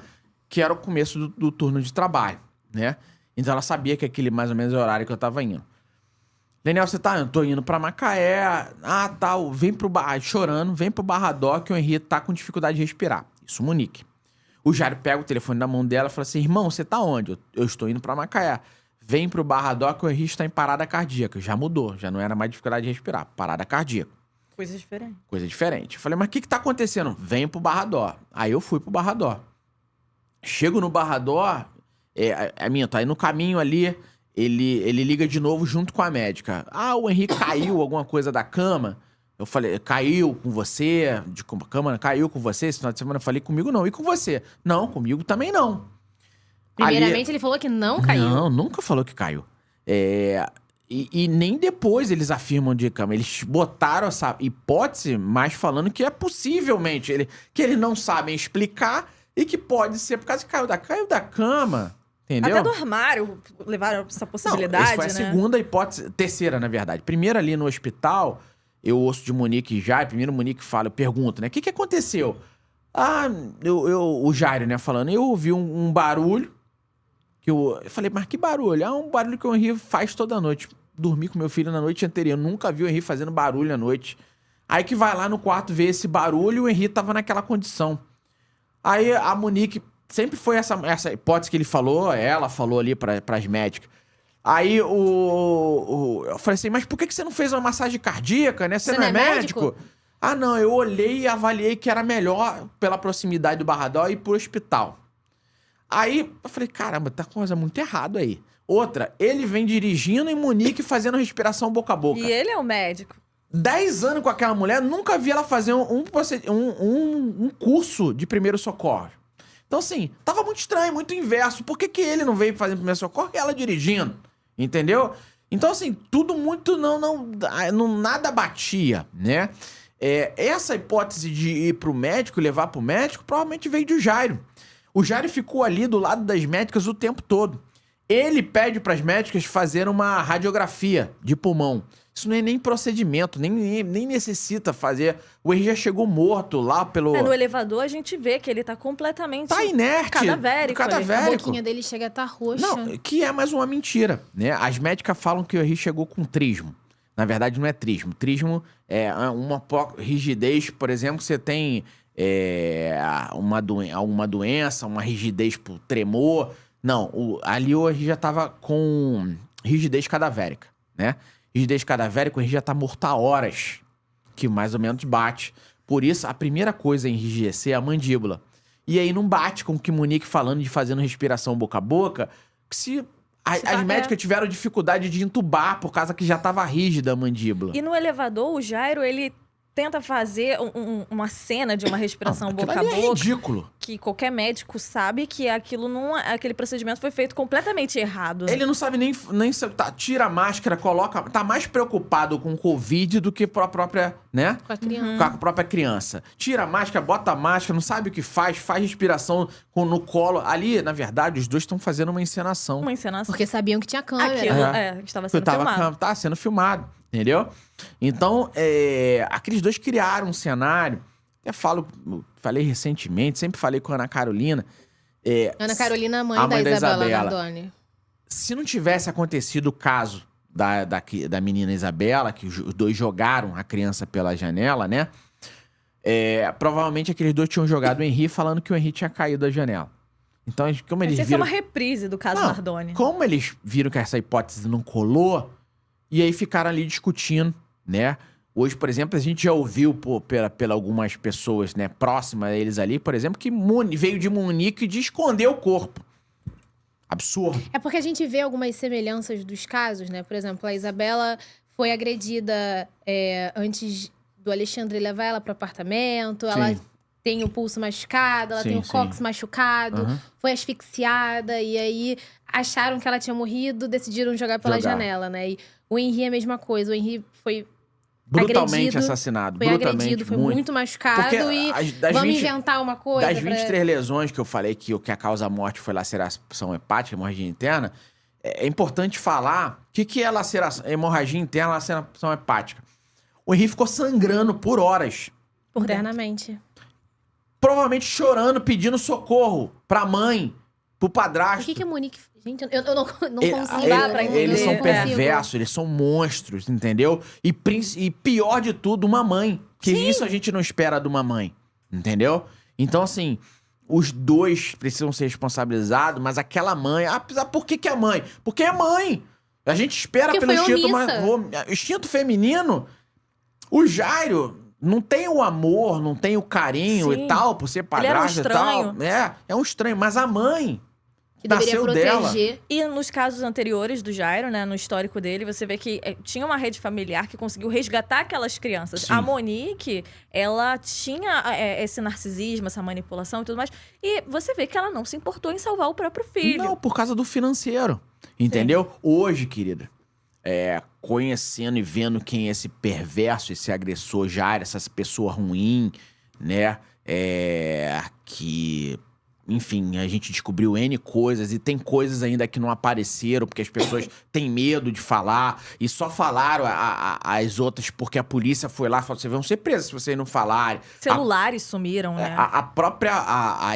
que era o começo do turno de trabalho, né? Então ela sabia que aquele mais ou menos é o horário que eu tava indo. Leniel, você tá? Eu tô indo pra Macaé. Ah, tal. Vem pro chorando, vem pro Barradó que o Henrique tá com dificuldade de respirar. Isso, Monique. O Jairo pega o telefone na mão dela e fala assim: irmão, você tá onde? Eu estou indo pra Macaé. Vem pro Barradó que o Henrique está em parada cardíaca. Já mudou, já não era mais dificuldade de respirar. Parada cardíaca. Coisa diferente. Coisa diferente. Eu falei, mas o que tá acontecendo? Vem pro Barradó. Aí eu fui pro Barradó. Chego no Barradó, tá aí no caminho ali. Ele liga de novo junto com a médica. Ah, o Henrique caiu alguma coisa da cama. Eu falei, caiu com você? De cama, caiu com você? Esse final de semana eu falei, comigo não. E com você? Não, comigo também não. Primeiramente, ele falou que não caiu. Não, nunca falou que caiu. E nem depois eles afirmam de cama. Eles botaram essa hipótese, mas falando que é possivelmente. Que eles não sabem explicar e que pode ser por causa que caiu da cama. Entendeu? Até do armário levaram essa possibilidade, essa foi a né? segunda hipótese, terceira, na verdade. Primeiro ali no hospital, eu ouço de Monique e Jairo, primeiro Monique fala, eu pergunto, né? O que aconteceu? Ah, o Jairo, né, falando, eu ouvi um barulho, eu falei, mas que barulho? Ah, um barulho que o Henrique faz toda noite. Dormi com meu filho na noite anterior, nunca vi o Henrique fazendo barulho à noite. Aí que vai lá no quarto ver esse barulho e o Henrique tava naquela condição. Aí a Monique... Sempre foi essa hipótese que ele falou, ela falou ali pras médicas. Aí eu falei assim, mas por que você não fez uma massagem cardíaca, né? Você não é médico? Ah, não, eu olhei e avaliei que era melhor, pela proximidade do Barradó, ir pro hospital. Aí eu falei, caramba, tá coisa muito errado aí. Outra, ele vem dirigindo em Monique fazendo respiração boca a boca. E ele é o médico. 10 anos com aquela mulher, nunca vi ela fazer um curso de primeiro socorro. Então, assim, tava muito estranho, muito inverso. Por que ele não veio fazendo primeiro socorro e ela dirigindo? Entendeu? Então, assim, tudo muito nada batia, né? Essa hipótese de ir pro médico, levar pro médico, provavelmente veio do Jairo. O Jairo ficou ali do lado das médicas o tempo todo. Ele pede pras médicas fazerem uma radiografia de pulmão. Isso não é nem procedimento, nem necessita fazer. O Henrique já chegou morto lá pelo... No elevador a gente vê que ele tá completamente... Tá inerte. Cadavérico. A boquinha dele chega a estar roxa. Não, que é mais uma mentira, né? As médicas falam que o Henrique chegou com trismo. Na verdade, não é trismo. Trismo é uma rigidez, por exemplo, que você tem alguma doença, uma rigidez por tremor. Não, ali o Henrique já tava com rigidez cadavérica, né? Rigidez cadavérica, o Henrique já tá morto há horas, que mais ou menos bate. Por isso, a primeira coisa a enrijecer é a mandíbula. E aí não bate com o que Monique falando de fazendo respiração boca a boca, que as médicas tiveram dificuldade de entubar por causa que já tava rígida a mandíbula. E no elevador, o Jairo, ele tenta fazer uma cena de uma respiração boca a boca. É ridículo. Que qualquer médico sabe que aquele procedimento foi feito completamente errado. Ele não sabe nem tira a máscara, tá mais preocupado com o Covid do que com a própria, né? Com a criança. Com a própria criança. Tira a máscara, bota a máscara, não sabe o que faz respiração no colo. Ali, na verdade, os dois estão fazendo uma encenação. Uma encenação. Porque sabiam que tinha câmera. Aquilo, estava sendo filmado. Tá sendo filmado, entendeu? Então, aqueles dois criaram um cenário. Até falei recentemente, sempre falei com a Ana Carolina. Ana Carolina, a mãe da Isabela Nardoni. Se não tivesse acontecido o caso da menina Isabela, que os dois jogaram a criança pela janela, né? Provavelmente aqueles dois tinham jogado o Henrique falando que o Henrique tinha caído da janela. Então, como eles viram... é uma reprise do caso Nardoni. Como eles viram que essa hipótese não colou, e aí ficaram ali discutindo, né? Hoje, por exemplo, a gente já ouviu pela algumas pessoas, né, próximas a eles ali, por exemplo, que veio de Monique de esconder o corpo. Absurdo. É porque a gente vê algumas semelhanças dos casos, né? Por exemplo, a Isabela foi agredida antes do Alexandre levar ela para o apartamento. Sim. Ela tem o pulso machucado, ela tem o cóccix machucado, foi asfixiada, e aí acharam que ela tinha morrido, decidiram jogar pela janela, né? E o Henrique é a mesma coisa. O Henrique foi Brutalmente agredido, assassinado. Foi brutalmente, agredido, foi muito machucado Porque e das vamos 20 inventar uma coisa. Das 23 lesões que eu falei que a causa da morte foi laceração hepática, hemorragia interna, é importante falar o que é hemorragia interna, laceração hepática. O Henri ficou sangrando por horas. Internamente. Provavelmente chorando, pedindo socorro pra mãe, pro padrasto. O que a Monique... Gente, eu não consigo. Eles são não consigo. perversos, eles são monstros, entendeu? E pior de tudo, uma mãe. Que isso a gente não espera de uma mãe, entendeu? Então, assim, os dois precisam ser responsabilizados, mas aquela mãe... por que é mãe? Porque é mãe. A gente espera Porque pelo foi instinto, instinto feminino. O Jairo não tem o amor, não tem o carinho e tal, por ser padrasto e tal. É um estranho. Mas a mãe... Que deveria proteger. Dela. E nos casos anteriores do Jairo, né, no histórico dele, você vê que tinha uma rede familiar que conseguiu resgatar aquelas crianças. Sim. A Monique, ela tinha esse narcisismo, essa manipulação e tudo mais. E você vê que ela não se importou em salvar o próprio filho. Não, por causa do financeiro. Entendeu? Sim. Hoje, querida, conhecendo e vendo quem é esse perverso, esse agressor Jairo, essa pessoa ruim, né? Que... Enfim, a gente descobriu N coisas e tem coisas ainda que não apareceram porque as pessoas têm medo de falar e só falaram as outras porque a polícia foi lá e falou: vocês vão ser presos se vocês não falarem. Celulares sumiram, né? A própria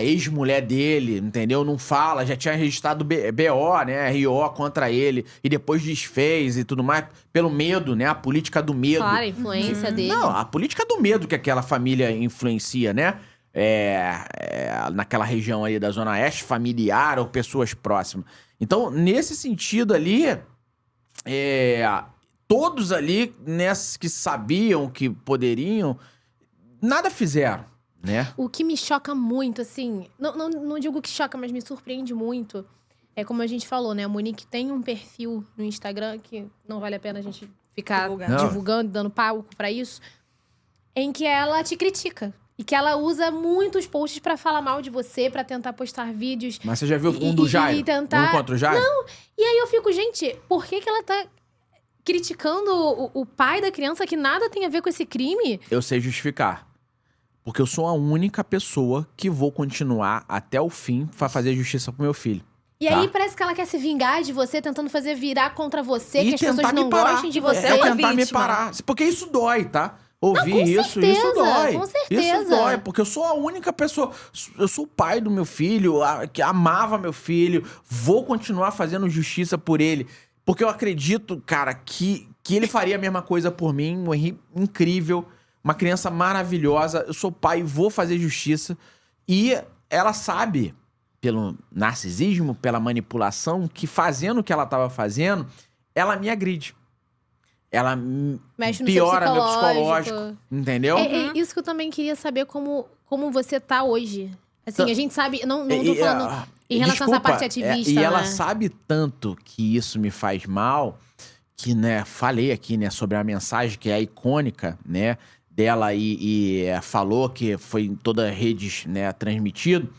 ex-mulher dele, entendeu? Não fala, já tinha registrado BO, né? RO contra ele e depois desfez e tudo mais pelo medo, né? A política do medo. Claro, a influência dele. Não, a política do medo que aquela família influencia, né? Naquela região aí da Zona Oeste, familiar ou pessoas próximas. Então, nesse sentido ali, todos ali, que sabiam que poderiam, nada fizeram, né? O que me choca muito, assim... Não digo que choca, mas me surpreende muito. É como a gente falou, né? A Monique tem um perfil no Instagram que não vale a pena a gente ficar divulgando, dando palco pra isso, em que ela te critica. E que ela usa muitos posts pra falar mal de você, pra tentar postar vídeos. Mas você já viu um do Jairo? Um contra o Jairo? Não. E aí eu fico, gente, por que ela tá criticando o pai da criança que nada tem a ver com esse crime? Eu sei justificar. Porque eu sou a única pessoa que vou continuar até o fim pra fazer justiça pro meu filho. E aí parece que ela quer se vingar de você, tentando fazer virar contra você, e que as pessoas não gostem de você. Tentar me parar. Porque isso dói, tá? Ouvir isso dói. Com certeza. Isso dói, porque eu sou a única pessoa. Eu sou o pai do meu filho, que amava meu filho. Vou continuar fazendo justiça por ele. Porque eu acredito, cara, que ele faria a mesma coisa por mim. Um Henri incrível, uma criança maravilhosa. Eu sou pai e vou fazer justiça. E ela sabe, pelo narcisismo, pela manipulação, que fazendo o que ela estava fazendo, ela me agride. Ela piora meu psicológico, entendeu? É isso que eu também queria saber, como você tá hoje. Assim, a gente sabe, não tô falando em relação a essa parte ativista, e ela sabe tanto que isso me faz mal, que, né, falei aqui, né, sobre a mensagem que é icônica, né, dela e falou que foi em todas as redes, né, transmitido,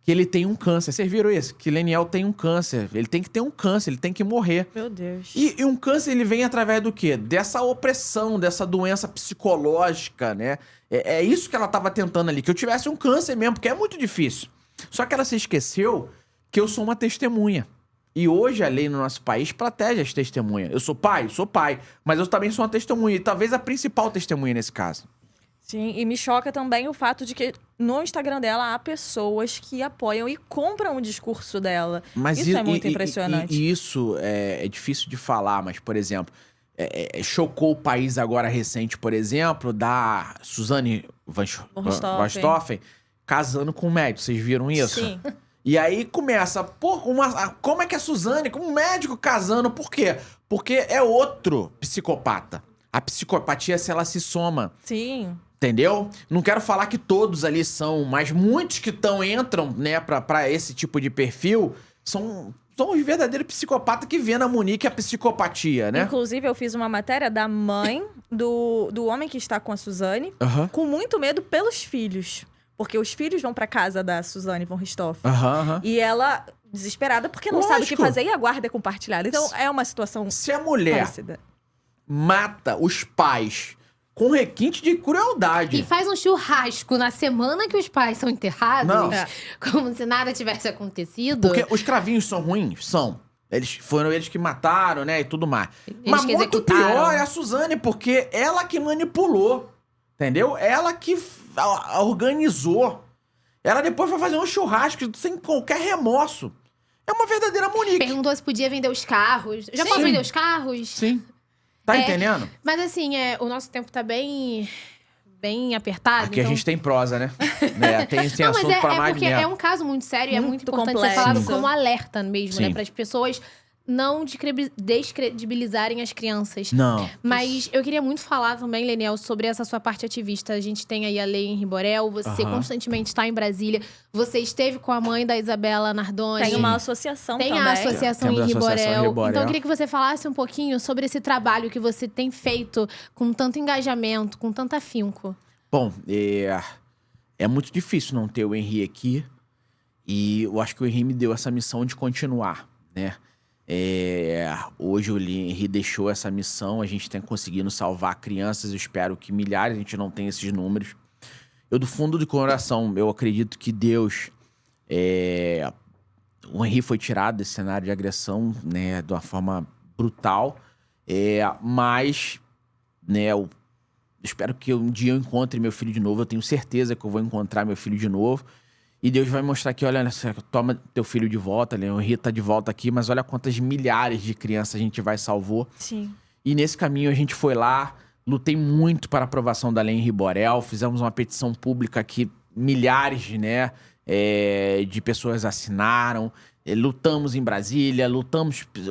que ele tem um câncer. Vocês viram isso? Que Leniel tem um câncer. Ele tem que ter um câncer, ele tem que morrer. Meu Deus. E um câncer, ele vem através do quê? Dessa opressão, dessa doença psicológica, né? É isso que ela tava tentando ali. Que eu tivesse um câncer mesmo, porque é muito difícil. Só que ela se esqueceu que eu sou uma testemunha. E hoje a lei no nosso país protege as testemunhas. Eu sou pai, mas eu também sou uma testemunha. E talvez a principal testemunha nesse caso. Sim, e me choca também o fato de que no Instagram dela há pessoas que apoiam e compram o discurso dela. Mas isso é muito impressionante. E isso é difícil de falar, mas, por exemplo, chocou o país agora recente, por exemplo, da Suzane von Richthofen casando com um médico. Vocês viram isso? Sim. E aí começa, como é que a Suzane, como um médico casando, por quê? Porque é outro psicopata. A psicopatia, se ela se soma. Sim. Entendeu? Não quero falar que todos ali são, mas muitos que entram, né, pra esse tipo de perfil, são os verdadeiros psicopatas que vê na Monique a psicopatia, né? Inclusive, eu fiz uma matéria da mãe do homem que está com a Suzane, com muito medo pelos filhos. Porque os filhos vão pra casa da Suzane von Richthofen. E ela, desesperada, porque não sabe o que fazer, e a guarda é compartilhada. Então, é uma situação se a mulher parecida. mata os pais com requinte de crueldade. E faz um churrasco na semana que os pais são enterrados, Não. como se nada tivesse acontecido. Porque os cravinhos são ruins? São. Foram eles que mataram, né, e tudo mais. Mas que muito executaram. pior é a Suzane, porque ela que manipulou, entendeu? Ela que organizou. Ela depois foi fazer um churrasco sem qualquer remorso. É uma verdadeira Monique. Perguntou se podia vender os carros. Já posso vender os carros? Sim. Tá entendendo? Mas assim, o nosso tempo tá bem apertado. Aqui então... a gente tem prosa, né? Tem Não, assunto mas pra mais porque mesmo. é um caso muito sério e é muito Muito importante ser complexo. falado Sim. como alerta mesmo, né? Sim. Para as pessoas não descredibilizarem as crianças. Não. Mas eu queria muito falar também, Leniel, sobre essa sua parte ativista. A gente tem aí a lei Henri Borel, você constantemente está em Brasília. Você esteve com a mãe da Isabela Nardoni. Tem uma associação Tem também. a Associação Temos a Henri Associação Borel. Henri Borel. Então eu queria que você falasse um pouquinho sobre esse trabalho que você tem feito com tanto engajamento, com tanto afinco. Bom, é muito difícil não ter o Henri aqui. E eu acho que o Henri me deu essa missão de continuar, né? Hoje o Henri deixou essa missão, a gente tem conseguido salvar crianças, eu espero que milhares, a gente não tem esses números. Eu, do fundo do coração, eu acredito que Deus... O Henri foi tirado desse cenário de agressão, né, de uma forma brutal, mas, né, eu espero que um dia eu encontre meu filho de novo, eu tenho certeza que eu vou encontrar meu filho de novo. E Deus vai mostrar que, olha, toma teu filho de volta, o Henri tá de volta aqui, mas olha quantas milhares de crianças a gente vai salvou. Sim. E nesse caminho a gente foi lá, lutei muito para a aprovação da lei Henri Borel, fizemos uma petição pública que milhares, né, de pessoas assinaram, lutamos em Brasília,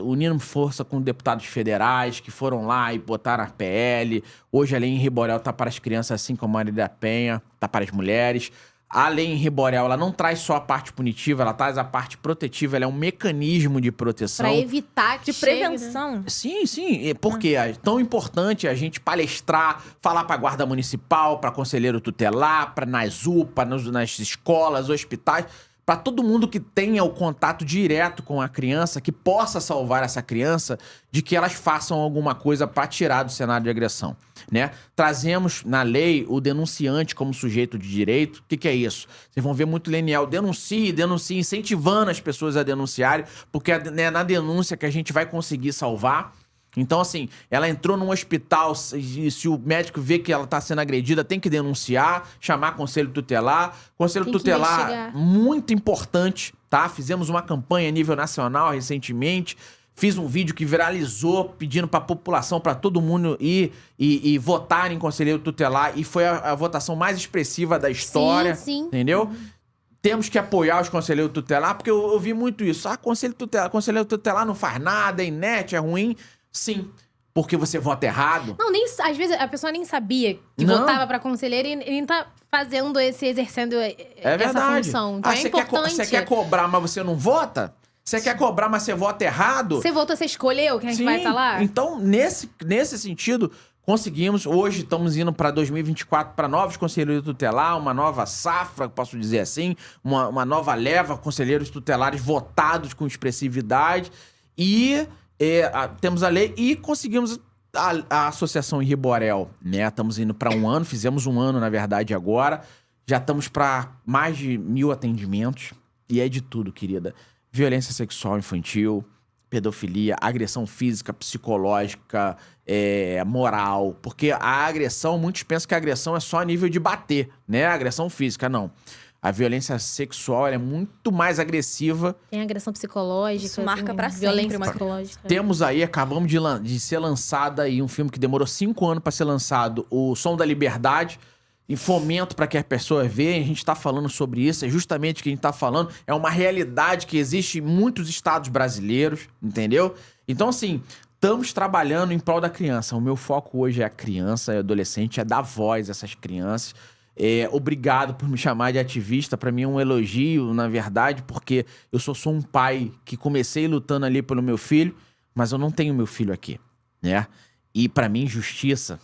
unimos força com deputados federais que foram lá e botaram a PL. Hoje a lei Henri Borel tá para as crianças, assim como a Maria da Penha, tá para as mulheres. A lei Henri Borel, ela não traz só a parte punitiva, ela traz a parte protetiva, ela é um mecanismo de proteção. Pra evitar que De chegue, né? prevenção. Sim, sim. Porque é tão importante a gente palestrar, falar pra guarda municipal, pra conselheiro tutelar, nas UPA, nas escolas, hospitais, pra todo mundo que tenha o contato direto com a criança, que possa salvar essa criança, de que elas façam alguma coisa pra tirar do cenário de agressão, né? Trazemos na lei o denunciante como sujeito de direito. O que é isso? Vocês vão ver muito Leniel, denuncie, incentivando as pessoas a denunciarem, porque é na denúncia que a gente vai conseguir salvar. Então, assim, ela entrou num hospital e se o médico vê que ela tá sendo agredida, tem que denunciar, chamar conselho tutelar. Conselho Tem que tutelar, investigar. muito importante, tá? Fizemos uma campanha a nível nacional recentemente. Fiz um vídeo que viralizou, pedindo pra população, pra todo mundo ir e votar em conselheiro tutelar. E foi a votação mais expressiva da história, Sim. entendeu? Temos que apoiar os conselheiros tutelar, porque eu ouvi muito isso. Conselheiro tutelar não faz nada, é inerte, é ruim. Sim, porque você vota errado. Não, às vezes a pessoa nem sabia que Não. votava pra conselheira e nem tá exercendo É essa verdade. função. Então é importante. Você quer cobrar, mas você não vota? Você quer cobrar, mas você vota errado? Você votou, você escolheu quem é que vai estar lá? Então, nesse sentido, conseguimos. Hoje estamos indo para 2024 para novos conselheiros tutelar, uma nova safra, posso dizer assim, uma nova leva, conselheiros tutelares votados com expressividade. E temos a lei e conseguimos a Associação Henri Borel, né? Estamos indo para 1 ano, fizemos 1 ano, na verdade, agora. Já estamos para mais de 1000 atendimentos. E é de tudo, querida. Violência sexual infantil, pedofilia, agressão física, psicológica, moral. Porque a agressão, muitos pensam que a agressão é só a nível de bater, né? A agressão física, não. A violência sexual ela é muito mais agressiva. Tem agressão psicológica. Isso marca tem pra sempre, violência mas- psicológica. Temos aí, acabamos de ser lançado aí um filme que demorou 5 anos para ser lançado, O Som da Liberdade, em fomento para que as pessoas vejam. A gente está falando sobre isso, é justamente o que a gente está falando. É uma realidade que existe em muitos estados brasileiros, entendeu? Então, assim, estamos trabalhando em prol da criança. O meu foco hoje é a criança, é adolescente, é dar voz a essas crianças. Obrigado por me chamar de ativista. Para mim é um elogio, na verdade, porque eu só sou um pai que comecei lutando ali pelo meu filho, mas eu não tenho meu filho aqui, né? E para mim, justiça,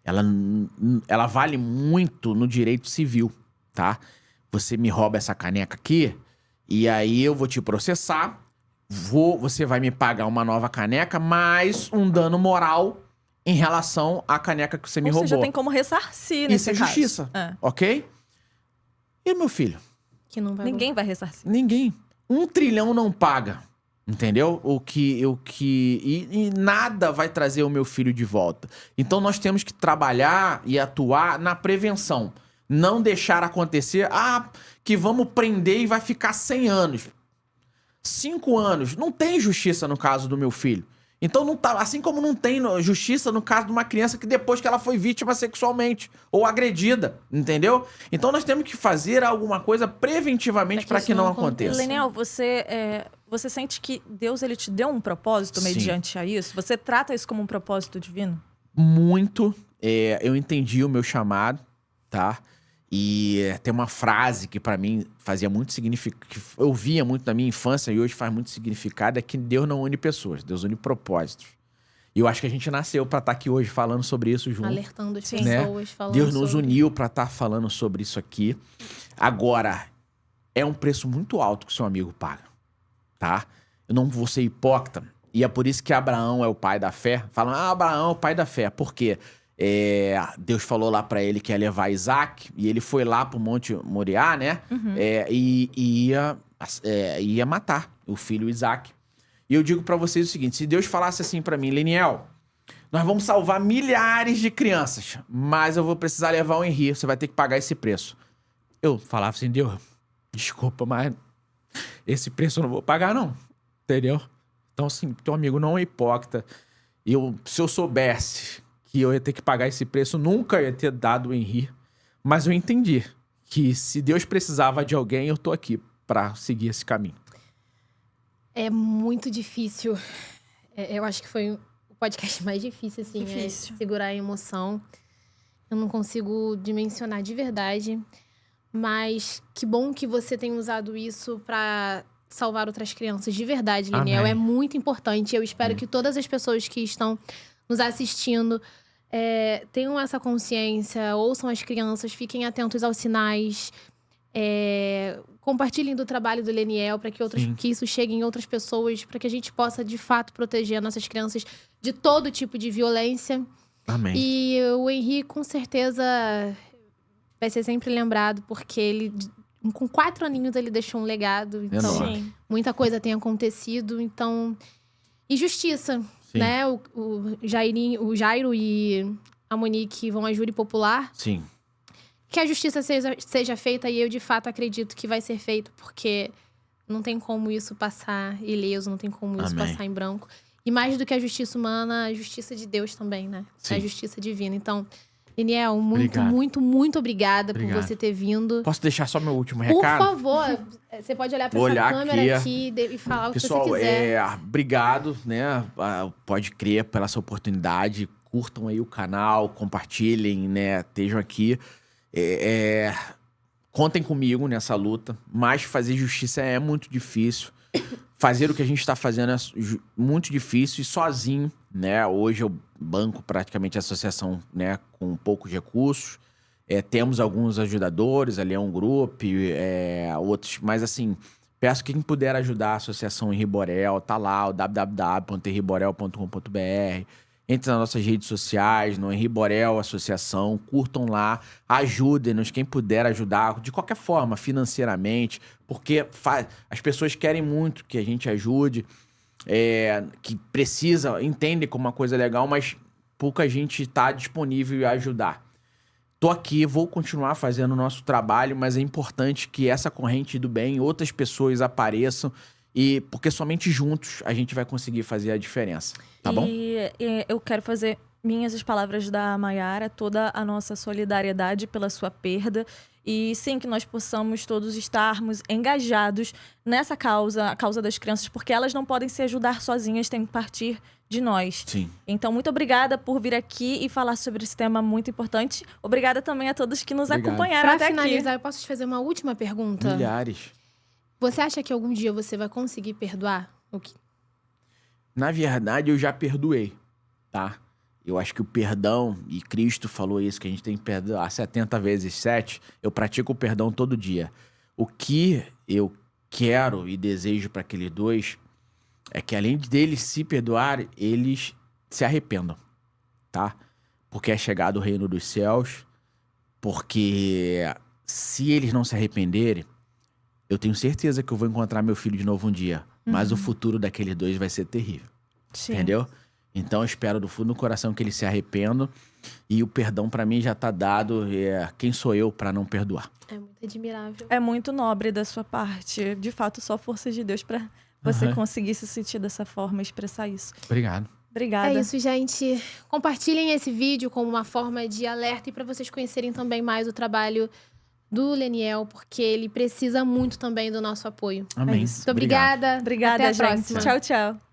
ela vale muito no direito civil, tá? Você me rouba essa caneca aqui, e aí eu vou te processar, você vai me pagar uma nova caneca, mais um dano moral em relação à caneca que você me roubou. Ou seja, tem como ressarcir nesse Isso é caso. justiça, ok? E meu filho? Que não vai Ninguém vai ressarcir. Ninguém. 1 trilhão não paga, entendeu? E nada vai trazer o meu filho de volta. Então nós temos que trabalhar e atuar na prevenção. Não deixar acontecer, que vamos prender e vai ficar 100 anos. 5 anos. Não tem justiça no caso do meu filho. Então não tá, assim como não tem justiça no caso de uma criança que depois que ela foi vítima sexualmente ou agredida, entendeu? Então nós temos que fazer alguma coisa preventivamente para que não aconteça. Leniel, você sente que Deus ele te deu um propósito mediante a isso? Você trata isso como um propósito divino? Muito. Eu entendi o meu chamado, tá? E tem uma frase que pra mim fazia muito significado, que eu via muito na minha infância e hoje faz muito significado, é que Deus não une pessoas, Deus une propósitos. E eu acho que a gente nasceu pra estar aqui hoje falando sobre isso junto. Alertando as né? pessoas, falando Deus nos uniu pra estar falando sobre isso aqui. Agora, é um preço muito alto que o seu amigo paga, tá? Eu não vou ser hipócrita. E é por isso que Abraão é o pai da fé. Falam, Abraão é o pai da fé. Por quê? Deus falou lá pra ele que ia levar Isaac, e ele foi lá pro Monte Moriá, né? E ia matar o filho Isaac. E eu digo pra vocês o seguinte, se Deus falasse assim pra mim, Leniel, nós vamos salvar milhares de crianças, mas eu vou precisar levar o Henri, você vai ter que pagar esse preço. Eu falava assim, Deus, desculpa, mas esse preço eu não vou pagar não, entendeu? Então assim, teu amigo não é hipócrita. Se eu soubesse que eu ia ter que pagar esse preço, nunca ia ter dado o Henri. Mas eu entendi que se Deus precisava de alguém, eu tô aqui pra seguir esse caminho. É muito difícil. Eu acho que foi o podcast mais difícil, assim. Difícil. Segurar a emoção. Eu não consigo dimensionar de verdade. Mas que bom que você tem usado isso pra salvar outras crianças. De verdade, Leniel. Amém. É muito importante. Eu espero que todas as pessoas que estão nos assistindo tenham essa consciência, ouçam as crianças, fiquem atentos aos sinais, compartilhem do trabalho do Leniel para que isso chegue em outras pessoas, para que a gente possa, de fato, proteger nossas crianças de todo tipo de violência. Amém. E o Henri, com certeza, vai ser sempre lembrado, porque ele, com 4 aninhos, ele deixou um legado. Então, Enorme. muita coisa tem acontecido. Então, e justiça. Sim. Né? O Jairo e a Monique vão à júri popular. Sim. Que a justiça seja feita, e eu, de fato, acredito que vai ser feito, porque não tem como isso passar ileso, não tem como isso Amém. passar em branco. E mais do que a justiça humana, a justiça de Deus também, né? Sim. A justiça divina. Então, Leniel, muito, Obrigado. muito, muito obrigada por Obrigado. você ter vindo. Posso deixar só meu último Por recado? favor, você pode olhar pra Vou essa olhar câmera aqui. aqui e falar o que Pessoal, você quiser. obrigado, né? Pode crer pela essa oportunidade. Curtam aí o canal, compartilhem, né? Estejam aqui. Contem comigo nessa luta, mas fazer justiça é muito difícil. Fazer o que a gente está fazendo é muito difícil e sozinho, né? Hoje eu banco praticamente a associação, né, com poucos recursos. Temos alguns ajudadores, ali é um grupo, outros, mas assim, peço que quem puder ajudar a associação Henri Borel, tá lá, o www.henriborel.com.br. Entre nas nossas redes sociais, no Henri Borel Associação, curtam lá, ajudem-nos, quem puder ajudar, de qualquer forma, financeiramente, porque as pessoas querem muito que a gente ajude, que precisa, entendem como uma coisa legal, mas pouca gente está disponível a ajudar. Tô aqui, vou continuar fazendo o nosso trabalho, mas é importante que essa corrente do bem, outras pessoas apareçam, porque somente juntos a gente vai conseguir fazer a diferença, tá bom? E eu quero fazer minhas as palavras da Maiara, toda a nossa solidariedade pela sua perda. E sim, que nós possamos todos estarmos engajados nessa causa, a causa das crianças, porque elas não podem se ajudar sozinhas, tem que partir de nós. Sim. Então, muito obrigada por vir aqui e falar sobre esse tema muito importante. Obrigada também a todos que nos Obrigado. acompanharam Pra até finalizar, eu posso te fazer uma última pergunta? Milhares. Você acha que algum dia você vai conseguir perdoar? Na verdade, eu já perdoei, tá? Eu acho que o perdão, e Cristo falou isso, que a gente tem que perdoar 70 vezes 7, eu pratico o perdão todo dia. O que eu quero e desejo para aqueles dois é que além deles se perdoarem, eles se arrependam, tá? Porque é chegado o reino dos céus, porque se eles não se arrependerem, eu tenho certeza que eu vou encontrar meu filho de novo um dia. Mas o futuro daqueles dois vai ser terrível. Sim. Entendeu? Então eu espero do fundo do coração que eles se arrependam. E o perdão pra mim já tá dado. Quem sou eu pra não perdoar? É muito admirável. É muito nobre da sua parte. De fato, só a força de Deus pra você conseguir se sentir dessa forma e expressar isso. Obrigado. Obrigada. É isso, gente. Compartilhem esse vídeo como uma forma de alerta e para vocês conhecerem também mais o trabalho do Leniel, porque ele precisa muito também do nosso apoio. Amém. isso. Muito obrigada. Obrigada, Até a gente. próxima. Tchau, tchau.